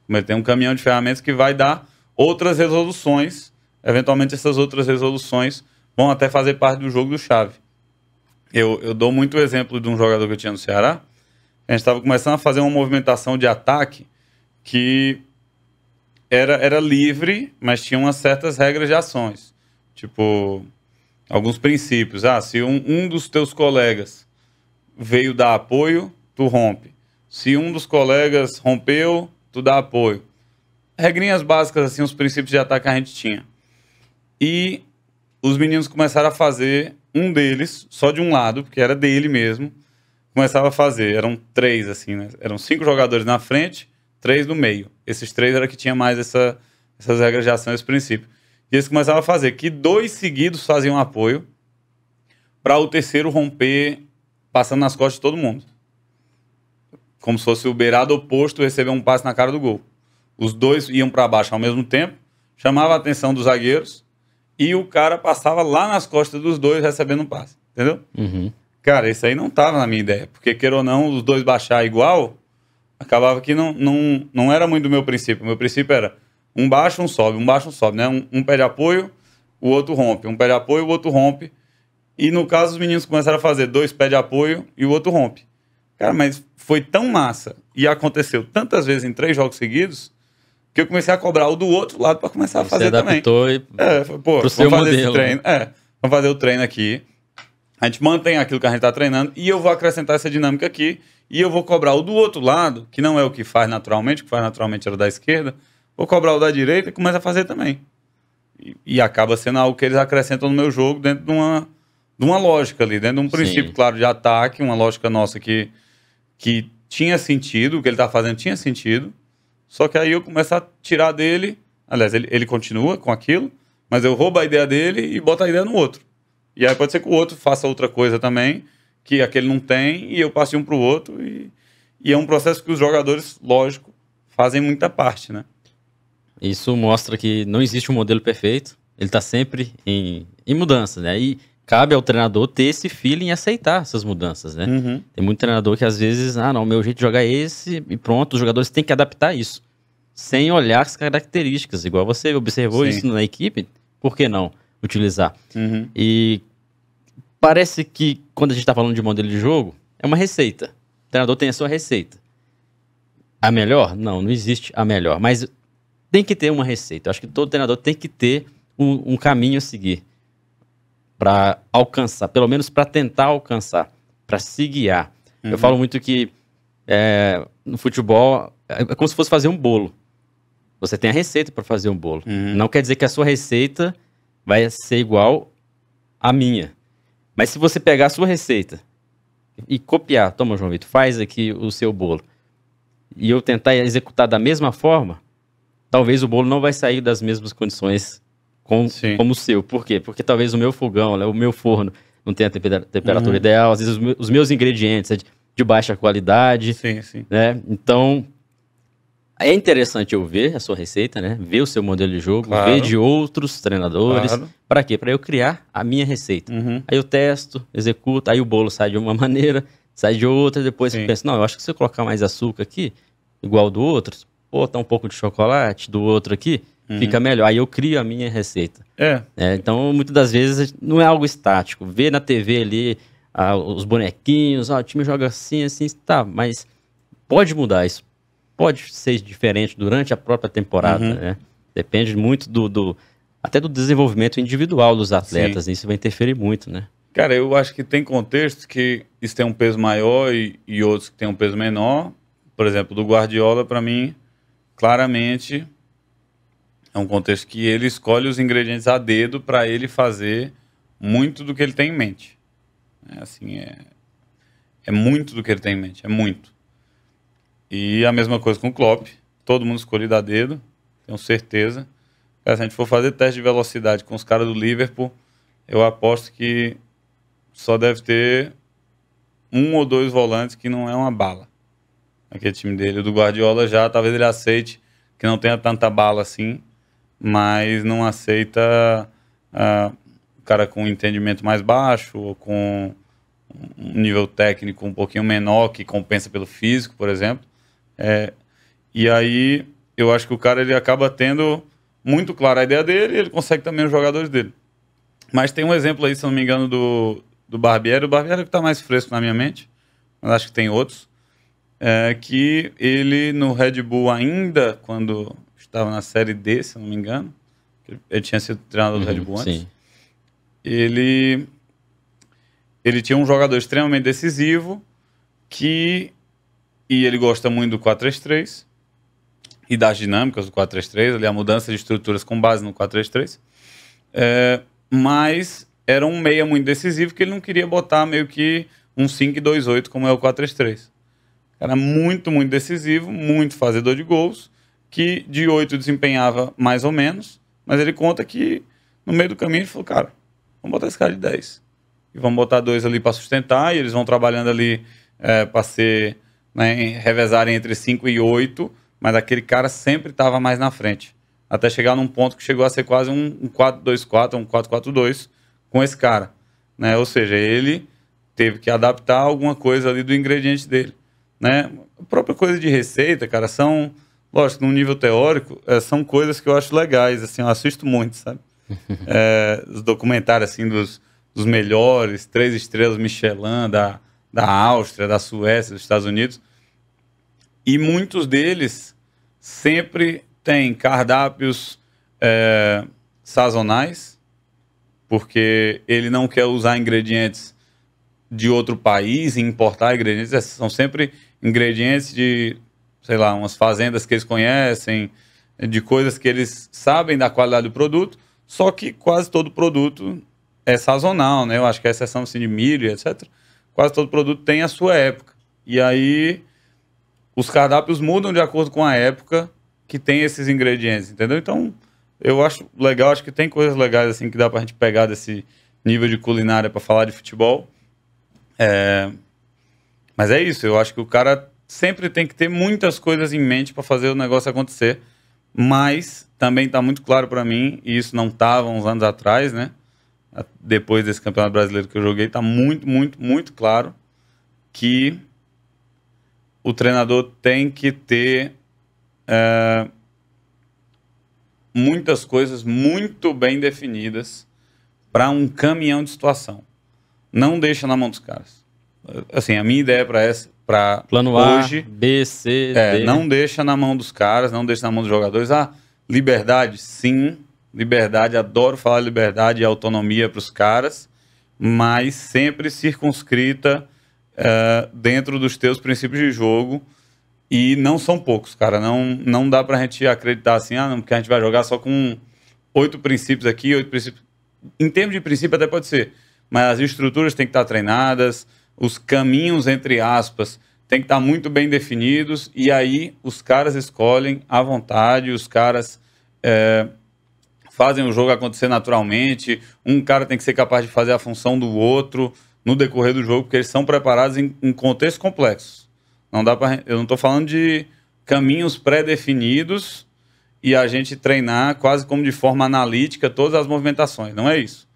Ele tem um caminhão de ferramentas que vai dar outras resoluções. Eventualmente essas outras resoluções vão até fazer parte do jogo do chave. Eu dou muito o exemplo de um jogador que eu tinha no Ceará. A gente estava começando a fazer uma movimentação de ataque que era livre, mas tinha umas certas regras de ações. Tipo, alguns princípios. Se um dos teus colegas veio dar apoio, tu rompe. Se um dos colegas rompeu, tu dá apoio. Regrinhas básicas, assim, os princípios de ataque que a gente tinha. E os meninos começaram a fazer um deles, só de um lado, porque era dele mesmo, começava a fazer. Eram 3, assim, né? Eram 5 jogadores na frente, 3 no meio. Esses 3 era que tinha mais essas regras de ação, esse princípio. E eles começavam a fazer que 2 seguidos faziam apoio para o terceiro romper passando nas costas de todo mundo. Como se fosse o beirado oposto receber um passe na cara do gol. Os 2 iam para baixo ao mesmo tempo, chamava a atenção dos zagueiros e o cara passava lá nas costas dos 2 recebendo um passe. Entendeu? Cara, isso aí não estava na minha ideia. Porque, queira ou não, os 2 baixar igual, acabava que não era muito do meu princípio. O meu princípio era um baixa, um sobe, né? Um pede apoio, o outro rompe. Um pede apoio, o outro rompe. E no caso, os meninos começaram a fazer 2 pede apoio e o outro rompe. Cara, mas foi tão massa e aconteceu tantas vezes em 3 jogos seguidos que eu comecei a cobrar o do outro lado para começar a fazer também. Você adaptou vamos fazer modelo, esse treino. Né? Vamos fazer o treino aqui. A gente mantém aquilo que a gente está treinando e eu vou acrescentar essa dinâmica aqui e eu vou cobrar o do outro lado, que não é o que faz naturalmente, o que faz naturalmente era da esquerda, vou cobrar o da direita e começa a fazer também. E acaba sendo algo que eles acrescentam no meu jogo dentro de uma lógica ali, dentro de um princípio, claro, de ataque, uma lógica nossa que tinha sentido, o que ele está fazendo tinha sentido, só que aí eu começo a tirar dele, aliás, ele continua com aquilo, mas eu roubo a ideia dele e boto a ideia no outro. E aí pode ser que o outro faça outra coisa também, que aquele não tem, e eu passo de um para o outro, e é um processo que os jogadores, lógico, fazem muita parte, né? Isso mostra que não existe um modelo perfeito, ele está sempre em mudança, né? E cabe ao treinador ter esse feeling e aceitar essas mudanças, né? Tem muito treinador que às vezes, não, o meu jeito de jogar é esse, e pronto, os jogadores têm que adaptar isso, sem olhar as características, igual você observou isso na equipe, por que não utilizar? E parece que quando a gente está falando de modelo de jogo, é uma receita. O treinador tem a sua receita. A melhor? Não existe a melhor, mas tem que ter uma receita. Eu acho que todo treinador tem que ter um caminho a seguir. para alcançar, pelo menos para tentar alcançar, para se guiar. Eu falo muito que no futebol é como se fosse fazer um bolo. Você tem a receita para fazer um bolo. Não quer dizer que a sua receita vai ser igual à minha. Mas se você pegar a sua receita e copiar, toma, João Vitor, faz aqui o seu bolo, e eu tentar executar da mesma forma, talvez o bolo não vai sair das mesmas condições como o seu. Por quê? Porque talvez o meu fogão, o meu forno não tenha a temperatura ideal, às vezes os meus ingredientes são de baixa qualidade. Né? Então, é interessante eu ver a sua receita, né? Ver o seu modelo de jogo, ver de outros treinadores. Para quê? Para eu criar a minha receita. Aí eu testo, executo, aí o bolo sai de uma maneira, sai de outra, depois eu penso, não, eu acho que se eu colocar mais açúcar aqui, igual do outro, botar um pouco de chocolate do outro aqui, fica melhor. Aí eu crio a minha receita. Então, muitas das vezes, não é algo estático. Ver na TV ali os bonequinhos, o time joga assim, tá, mas pode mudar isso. Pode ser diferente durante a própria temporada, né? Depende muito até do desenvolvimento individual dos atletas. Isso vai interferir muito, né? Cara, eu acho que tem contextos que isso tem um peso maior e outros que tem um peso menor. Por exemplo, do Guardiola, para mim, claramente é um contexto que ele escolhe os ingredientes a dedo para ele fazer muito do que ele tem em mente. É muito do que ele tem em mente, é muito. E a mesma coisa com o Klopp, todo mundo escolhido a dedo, tenho certeza. Cara, se a gente for fazer teste de velocidade com os caras do Liverpool, eu aposto que só deve ter 1 ou 2 volantes que não é uma bala. Aquele time dele, o do Guardiola já, talvez ele aceite que não tenha tanta bala assim, mas não aceita o cara com um entendimento mais baixo ou com um nível técnico um pouquinho menor que compensa pelo físico, por exemplo. E aí eu acho que o cara ele acaba tendo muito clara a ideia dele e ele consegue também os jogadores dele. Mas tem um exemplo aí, se não me engano, do Barbieri. O Barbieri é que está mais fresco na minha mente, mas acho que tem outros. Que ele no Red Bull ainda, quando estava na Série D, se não me engano, ele tinha sido treinador do Red Bull antes, ele tinha um jogador extremamente decisivo e ele gosta muito do 4-3-3 e das dinâmicas do 4-3-3, ali a mudança de estruturas com base no 4-3-3, mas era um meia muito decisivo que ele não queria botar meio que um 5-2-8 como é o 4-3-3. Era muito, muito decisivo, muito fazedor de gols, que de 8 desempenhava mais ou menos, mas ele conta que no meio do caminho ele falou, cara, vamos botar esse cara de 10. E vamos botar 2 ali para sustentar, e eles vão trabalhando ali para ser, revezarem entre 5 e 8, mas aquele cara sempre estava mais na frente. Até chegar num ponto que chegou a ser quase um 4-2-4, um 4-4-2 com esse cara. Né? Ou seja, ele teve que adaptar alguma coisa ali do ingrediente dele. Né? A própria coisa de receita, cara, são, lógico, num nível teórico, são coisas que eu acho legais, assim, eu assisto muito, sabe? Os documentários, assim, dos melhores, 3 estrelas Michelin da Áustria, da Suécia, dos Estados Unidos, e muitos deles sempre têm cardápios sazonais, porque ele não quer usar ingredientes de outro país e importar ingredientes, são sempre ingredientes de, sei lá, umas fazendas que eles conhecem, de coisas que eles sabem da qualidade do produto, só que quase todo produto é sazonal, né? Eu acho que a exceção assim, de milho, etc. Quase todo produto tem a sua época. E aí os cardápios mudam de acordo com a época que tem esses ingredientes, entendeu? Então, eu acho legal, acho que tem coisas legais assim que dá pra gente pegar desse nível de culinária para falar de futebol. Mas é isso, eu acho que o cara sempre tem que ter muitas coisas em mente para fazer o negócio acontecer, mas também está muito claro para mim, e isso não estava uns anos atrás, né? Depois desse Campeonato Brasileiro que eu joguei, está muito, muito, muito claro que o treinador tem que ter muitas coisas muito bem definidas para um caminhão de situação. Não deixa na mão dos caras. Assim, a minha ideia para plano hoje, A, B, C, D. Não deixa na mão dos caras, não deixa na mão dos jogadores. Liberdade, sim. Liberdade, adoro falar liberdade e autonomia para os caras. mas sempre circunscrita dentro dos teus princípios de jogo. E não são poucos, cara. Não dá pra gente acreditar assim, não, porque a gente vai jogar só com 8 princípios aqui, 8 princípios. Em termos de princípio até pode ser, mas as estruturas têm que estar treinadas, os caminhos, entre aspas, têm que estar muito bem definidos, e aí os caras escolhem à vontade, os caras fazem o jogo acontecer naturalmente, um cara tem que ser capaz de fazer a função do outro no decorrer do jogo, porque eles são preparados em contextos complexos. Não dá pra, eu não estou falando de caminhos pré-definidos e a gente treinar quase como de forma analítica todas as movimentações. Não é isso.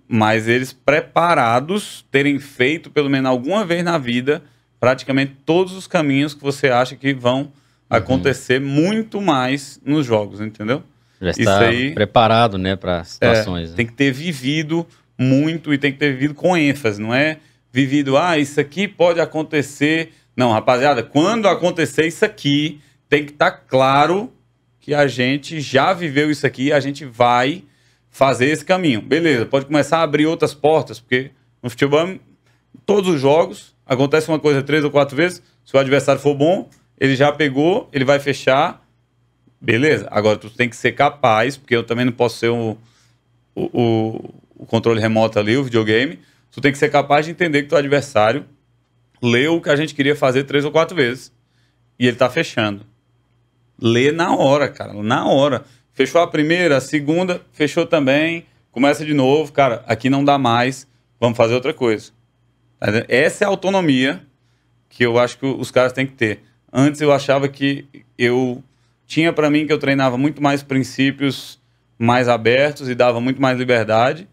Mas eles preparados, terem feito pelo menos alguma vez na vida praticamente todos os caminhos que você acha que vão acontecer muito mais nos jogos, entendeu? Já está preparado, né, para situações. Tem que ter vivido muito e tem que ter vivido com ênfase. Não é vivido, isso aqui pode acontecer. Não, rapaziada, quando acontecer isso aqui, tem que estar claro que a gente já viveu isso aqui, a gente vai fazer esse caminho. Beleza, pode começar a abrir outras portas, porque no futebol, todos os jogos, acontece uma coisa 3 ou 4 vezes, se o adversário for bom, ele já pegou, ele vai fechar, beleza. Agora, tu tem que ser capaz, porque eu também não posso ser o controle remoto ali, o videogame, tu tem que ser capaz de entender que teu adversário leu o que a gente queria fazer 3 ou 4 vezes. E ele tá fechando. Lê na hora, cara. Na hora. Fechou a primeira, a segunda, fechou também. Começa de novo. Cara, aqui não dá mais. Vamos fazer outra coisa. Essa é a autonomia que eu acho que os caras têm que ter. Antes eu achava que eu tinha pra mim que eu treinava muito mais princípios mais abertos e dava muito mais liberdade.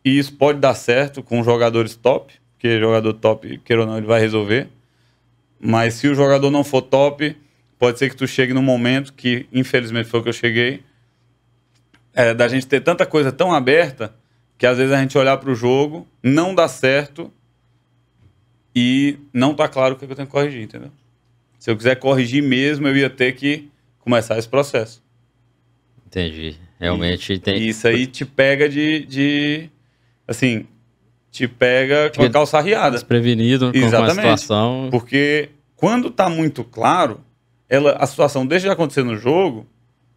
E isso pode dar certo com jogadores top. Porque jogador top, queira ou não, ele vai resolver. Mas se o jogador não for top, pode ser que tu chegue num momento que, infelizmente, foi o que eu cheguei, da gente ter tanta coisa tão aberta, que às vezes a gente olhar para o jogo, não dá certo e não tá claro o que eu tenho que corrigir, entendeu? Se eu quiser corrigir mesmo, eu ia ter que começar esse processo. Entendi. Realmente tem... E isso aí te pega assim... te pega com a calça arriada. Desprevenido com a situação. Porque quando tá muito claro, a situação deixa de acontecer no jogo,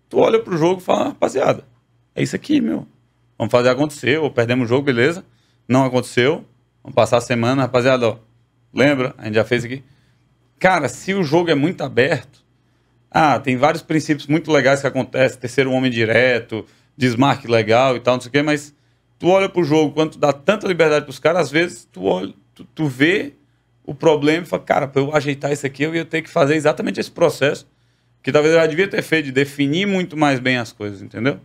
tu olha pro jogo e fala, rapaziada, é isso aqui, meu. Vamos fazer acontecer, ou perdemos o jogo, beleza. Não aconteceu, vamos passar a semana, rapaziada, ó, lembra? A gente já fez aqui. Cara, se o jogo é muito aberto, tem vários princípios muito legais que acontecem, terceiro homem direto, desmarque legal e tal, não sei o quê, mas tu olha pro jogo, quando tu dá tanta liberdade pros caras, às vezes tu vê o problema e fala, cara, pra eu ajeitar isso aqui, eu ia ter que fazer exatamente esse processo, que talvez eu já devia ter feito, de definir muito mais bem as coisas, entendeu?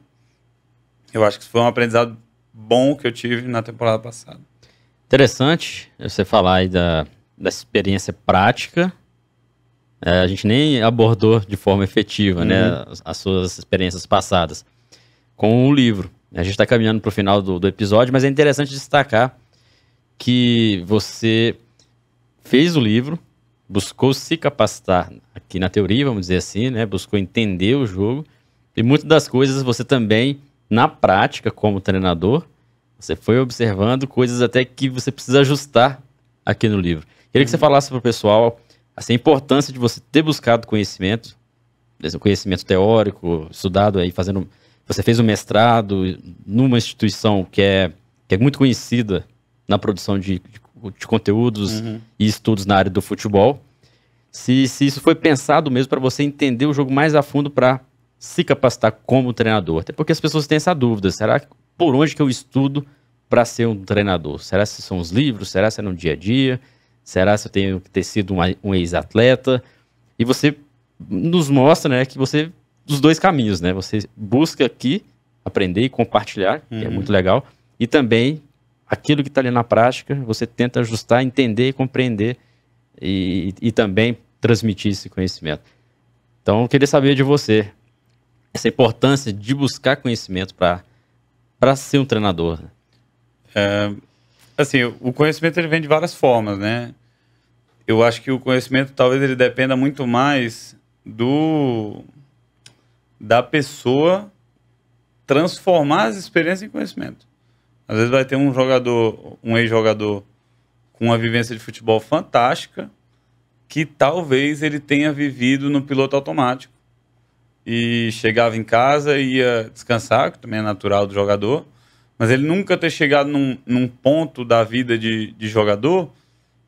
Eu acho que isso foi um aprendizado bom que eu tive na temporada passada. Interessante você falar aí da experiência prática. A gente nem abordou de forma efetiva, né, as suas experiências passadas com o livro. A gente está caminhando para o final do episódio, mas é interessante destacar que você fez o livro, buscou se capacitar aqui na teoria, vamos dizer assim, né? Buscou entender o jogo, e muitas das coisas você também, na prática, como treinador, você foi observando coisas até que você precisa ajustar aqui no livro. Queria que você falasse para o pessoal assim, a importância de você ter buscado conhecimento teórico, estudado aí, fazendo... Você fez um mestrado numa instituição que é muito conhecida na produção de conteúdos e estudos na área do futebol. Se isso foi pensado mesmo para você entender o jogo mais a fundo para se capacitar como treinador. Até porque as pessoas têm essa dúvida. Será que por onde que eu estudo para ser um treinador? Será que são os livros? Será que é no dia a dia? Será que eu tenho que ter sido um ex-atleta? E você nos mostra, né, que você... dos dois caminhos, né? Você busca aqui aprender e compartilhar, que é muito legal, e também aquilo que está ali na prática, você tenta ajustar, entender e compreender e também transmitir esse conhecimento. Então, eu queria saber de você essa importância de buscar conhecimento para ser um treinador. Assim, o conhecimento ele vem de várias formas, né? Eu acho que o conhecimento talvez ele dependa muito mais da pessoa transformar as experiências em conhecimento. Às vezes vai ter um jogador, um ex-jogador com uma vivência de futebol fantástica, que talvez ele tenha vivido no piloto automático. E chegava em casa e ia descansar, que também é natural do jogador, mas ele nunca ter chegado num ponto da vida de jogador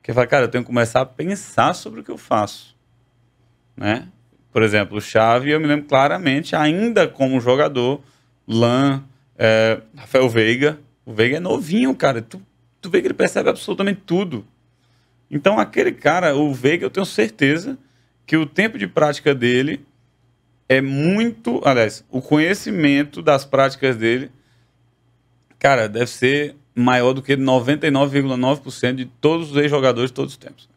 que fala, cara, eu tenho que começar a pensar sobre o que eu faço. Né? Por exemplo, o Xavi, eu me lembro claramente, ainda como jogador, Lan, Rafael Veiga. O Veiga é novinho, cara. Tu vê que ele percebe absolutamente tudo. Então, aquele cara, o Veiga, eu tenho certeza que o tempo de prática dele é muito... Aliás, o conhecimento das práticas dele, cara, deve ser maior do que 99,9% de todos os ex-jogadores de todos os tempos.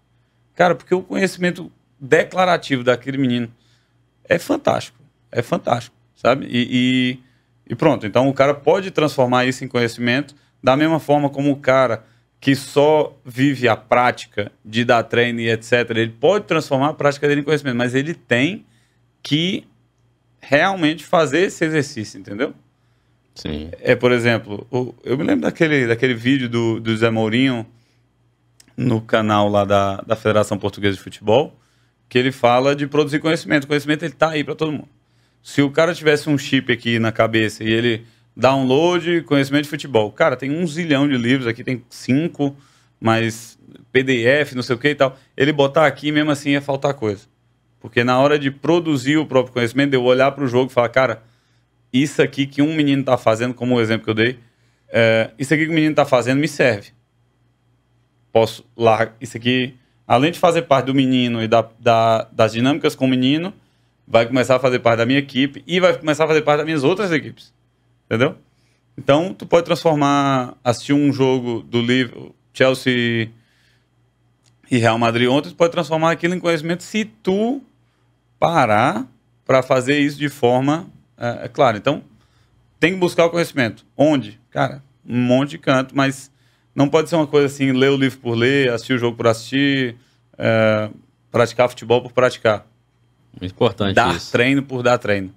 Cara, porque o conhecimento declarativo daquele menino é fantástico, sabe? E pronto, então o cara pode transformar isso em conhecimento da mesma forma como o cara que só vive a prática de dar treino e etc, ele pode transformar a prática dele em conhecimento, mas ele tem que realmente fazer esse exercício, entendeu? Sim. Por exemplo, eu me lembro daquele vídeo do Zé Mourinho no canal lá da Federação Portuguesa de Futebol, que ele fala de produzir conhecimento. O conhecimento ele tá aí para todo mundo. Se o cara tivesse um chip aqui na cabeça e ele download conhecimento de futebol, cara, tem 1 zilhão de livros, aqui tem 5, mas PDF, não sei o que e tal. Ele botar aqui, mesmo assim, ia faltar coisa. Porque na hora de produzir o próprio conhecimento, eu olhar para o jogo e falar, cara, isso aqui que um menino tá fazendo, como o exemplo que eu dei, isso aqui que o menino tá fazendo me serve. Posso lá, isso aqui, além de fazer parte do menino e das dinâmicas com o menino, vai começar a fazer parte da minha equipe e vai começar a fazer parte das minhas outras equipes. Entendeu? Então, tu pode assistir um jogo do livro Chelsea e Real Madrid ontem, tu pode transformar aquilo em conhecimento se tu parar para fazer isso de forma clara. Então, tem que buscar o conhecimento. Onde? Cara, um monte de canto, mas não pode ser uma coisa assim, ler o livro por ler, assistir o jogo por assistir, praticar futebol por praticar. Muito importante dar isso. Treino por dar treino.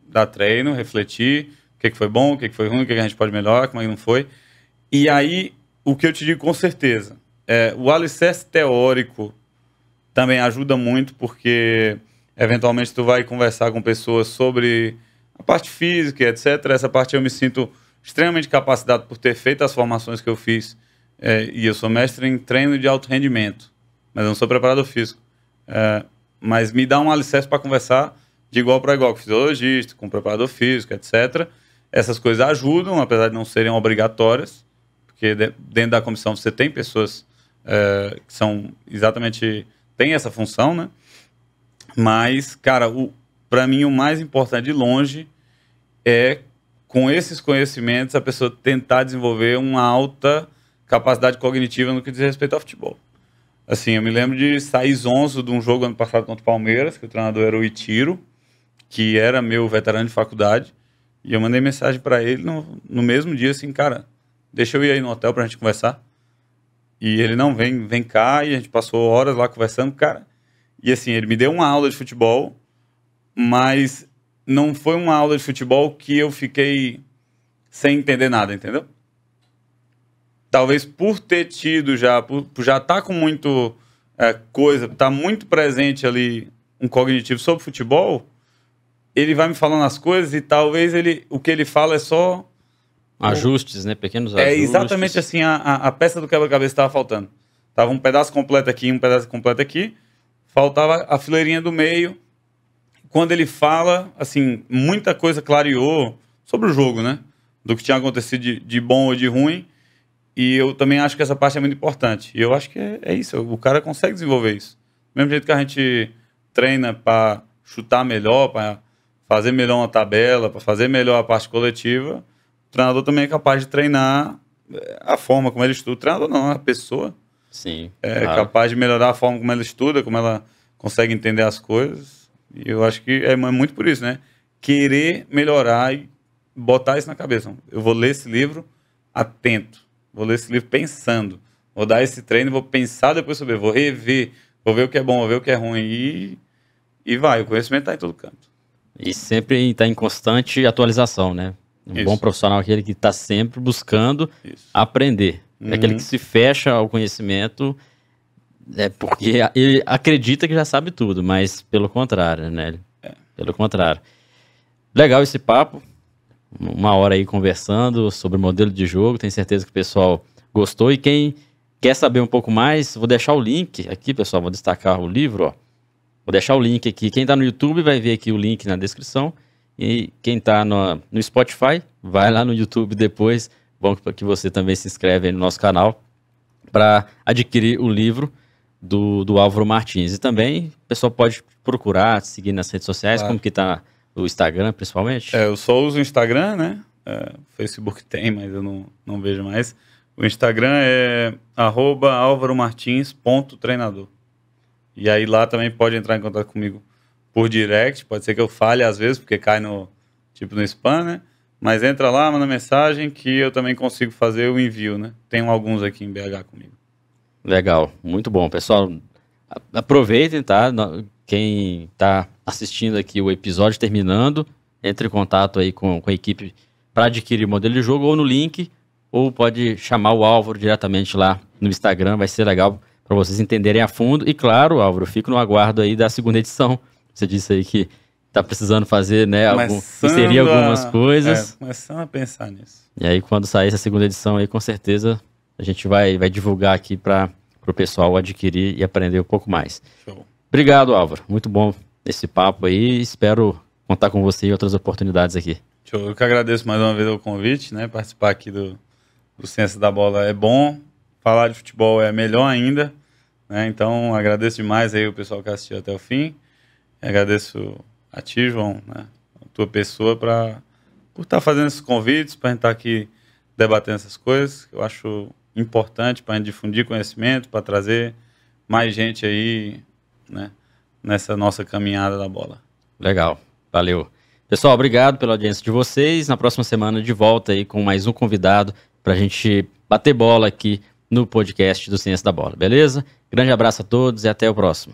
Dar treino, refletir, o que foi bom, o que foi ruim, o que a gente pode melhorar, como é que não foi. E aí, o que eu te digo com certeza, o alicerce teórico também ajuda muito, porque eventualmente tu vai conversar com pessoas sobre a parte física, etc. Essa parte eu me sinto extremamente capacitado por ter feito as formações que eu fiz, e eu sou mestre em treino de alto rendimento, mas eu não sou preparador físico. Mas me dá um alicerce para conversar de igual para igual com fisiologista, com preparador físico, etc. Essas coisas ajudam, apesar de não serem obrigatórias, porque dentro da comissão você tem pessoas que são exatamente... tem essa função, né? Mas, cara, para mim o mais importante de longe é, com esses conhecimentos, a pessoa tentar desenvolver uma alta capacidade cognitiva no que diz respeito ao futebol. Assim, eu me lembro de sair zonzo de um jogo ano passado contra o Palmeiras, que o treinador era o Itiro, que era meu veterano de faculdade, e eu mandei mensagem para ele no mesmo dia, assim, cara, deixa eu ir aí no hotel pra gente conversar. E ele, não, vem cá, e a gente passou horas lá conversando, cara. E assim, ele me deu uma aula de futebol, mas não foi uma aula de futebol que eu fiquei sem entender nada, entendeu? Talvez por ter tido já, por já estar com muito coisa, estar muito presente ali um cognitivo sobre futebol, ele vai me falando as coisas e talvez o que ele fala é só... ajustes, né? Pequenos ajustes. É exatamente assim, a peça do quebra-cabeça estava faltando. Tava um pedaço completo aqui, um pedaço completo aqui, faltava a fileirinha do meio. Quando ele fala, assim, muita coisa clareou sobre o jogo, né? Do que tinha acontecido de bom ou de ruim. E eu também acho que essa parte é muito importante. E eu acho que é isso, o cara consegue desenvolver isso. Do mesmo jeito que a gente treina para chutar melhor, para fazer melhor uma tabela, para fazer melhor a parte coletiva, o treinador também é capaz de treinar a forma como ele estuda. O treinador não, a pessoa. Sim. Claro. Capaz de melhorar a forma como ela estuda, como ela consegue entender as coisas. E eu acho que é muito por isso, né? Querer melhorar e botar isso na cabeça. Eu vou ler esse livro atento. Vou ler esse livro pensando. Vou dar esse treino, vou pensar depois sobre. Vou rever, vou ver o que é bom, vou ver o que é ruim. E vai, o conhecimento está em todo canto. E sempre está em constante atualização, né? Um bom profissional é aquele que está sempre buscando aprender. É aquele que se fecha ao conhecimento, porque ele acredita que já sabe tudo, mas pelo contrário, né? Pelo contrário. Legal esse papo. 1 hora aí conversando sobre o modelo de jogo. Tenho certeza que o pessoal gostou. E quem quer saber um pouco mais, vou deixar o link aqui, pessoal. Vou destacar o livro, ó. Vou deixar o link aqui. Quem está no YouTube vai ver aqui o link na descrição. E quem está no Spotify, vai lá no YouTube depois. Bom que você também se inscreve aí no nosso canal para adquirir o livro do Álvaro Martins. E também o pessoal pode procurar, seguir nas redes sociais, como que tá o Instagram, principalmente. Eu só uso o Instagram, né? Facebook tem, mas eu não vejo mais. O Instagram é @alvaromartins.treinador. E aí lá também pode entrar em contato comigo por direct. Pode ser que eu falhe às vezes, porque cai no spam, né? Mas entra lá, manda mensagem que eu também consigo fazer o envio, né? Tenho alguns aqui em BH comigo. Legal, muito bom. Pessoal, aproveitem, tá? Quem tá assistindo aqui o episódio terminando, entre em contato aí com a equipe para adquirir o modelo de jogo ou no link, ou pode chamar o Álvaro diretamente lá no Instagram, vai ser legal para vocês entenderem a fundo. E claro, Álvaro, fico no aguardo aí da segunda edição. Você disse aí que tá precisando fazer, né, inserir algumas coisas. Começando a pensar nisso. E aí, quando sair essa segunda edição aí, com certeza a gente vai divulgar aqui para o pessoal adquirir e aprender um pouco mais. Show. Obrigado, Álvaro. Muito bom esse papo aí. Espero contar com você em outras oportunidades aqui. Show. Eu que agradeço mais uma vez o convite, né? Participar aqui do Ciência da Bola é bom. Falar de futebol é melhor ainda, né? Então, agradeço demais aí o pessoal que assistiu até o fim. Agradeço a ti, João, né? A tua pessoa por estar fazendo esses convites, para a gente estar aqui debatendo essas coisas. Eu acho importante para a gente difundir conhecimento, para trazer mais gente aí, né, nessa nossa caminhada da bola. Legal, valeu. Pessoal, obrigado pela audiência de vocês. Na próxima semana de volta aí com mais um convidado para a gente bater bola aqui no podcast do Ciência da Bola, beleza? Grande abraço a todos e até o próximo.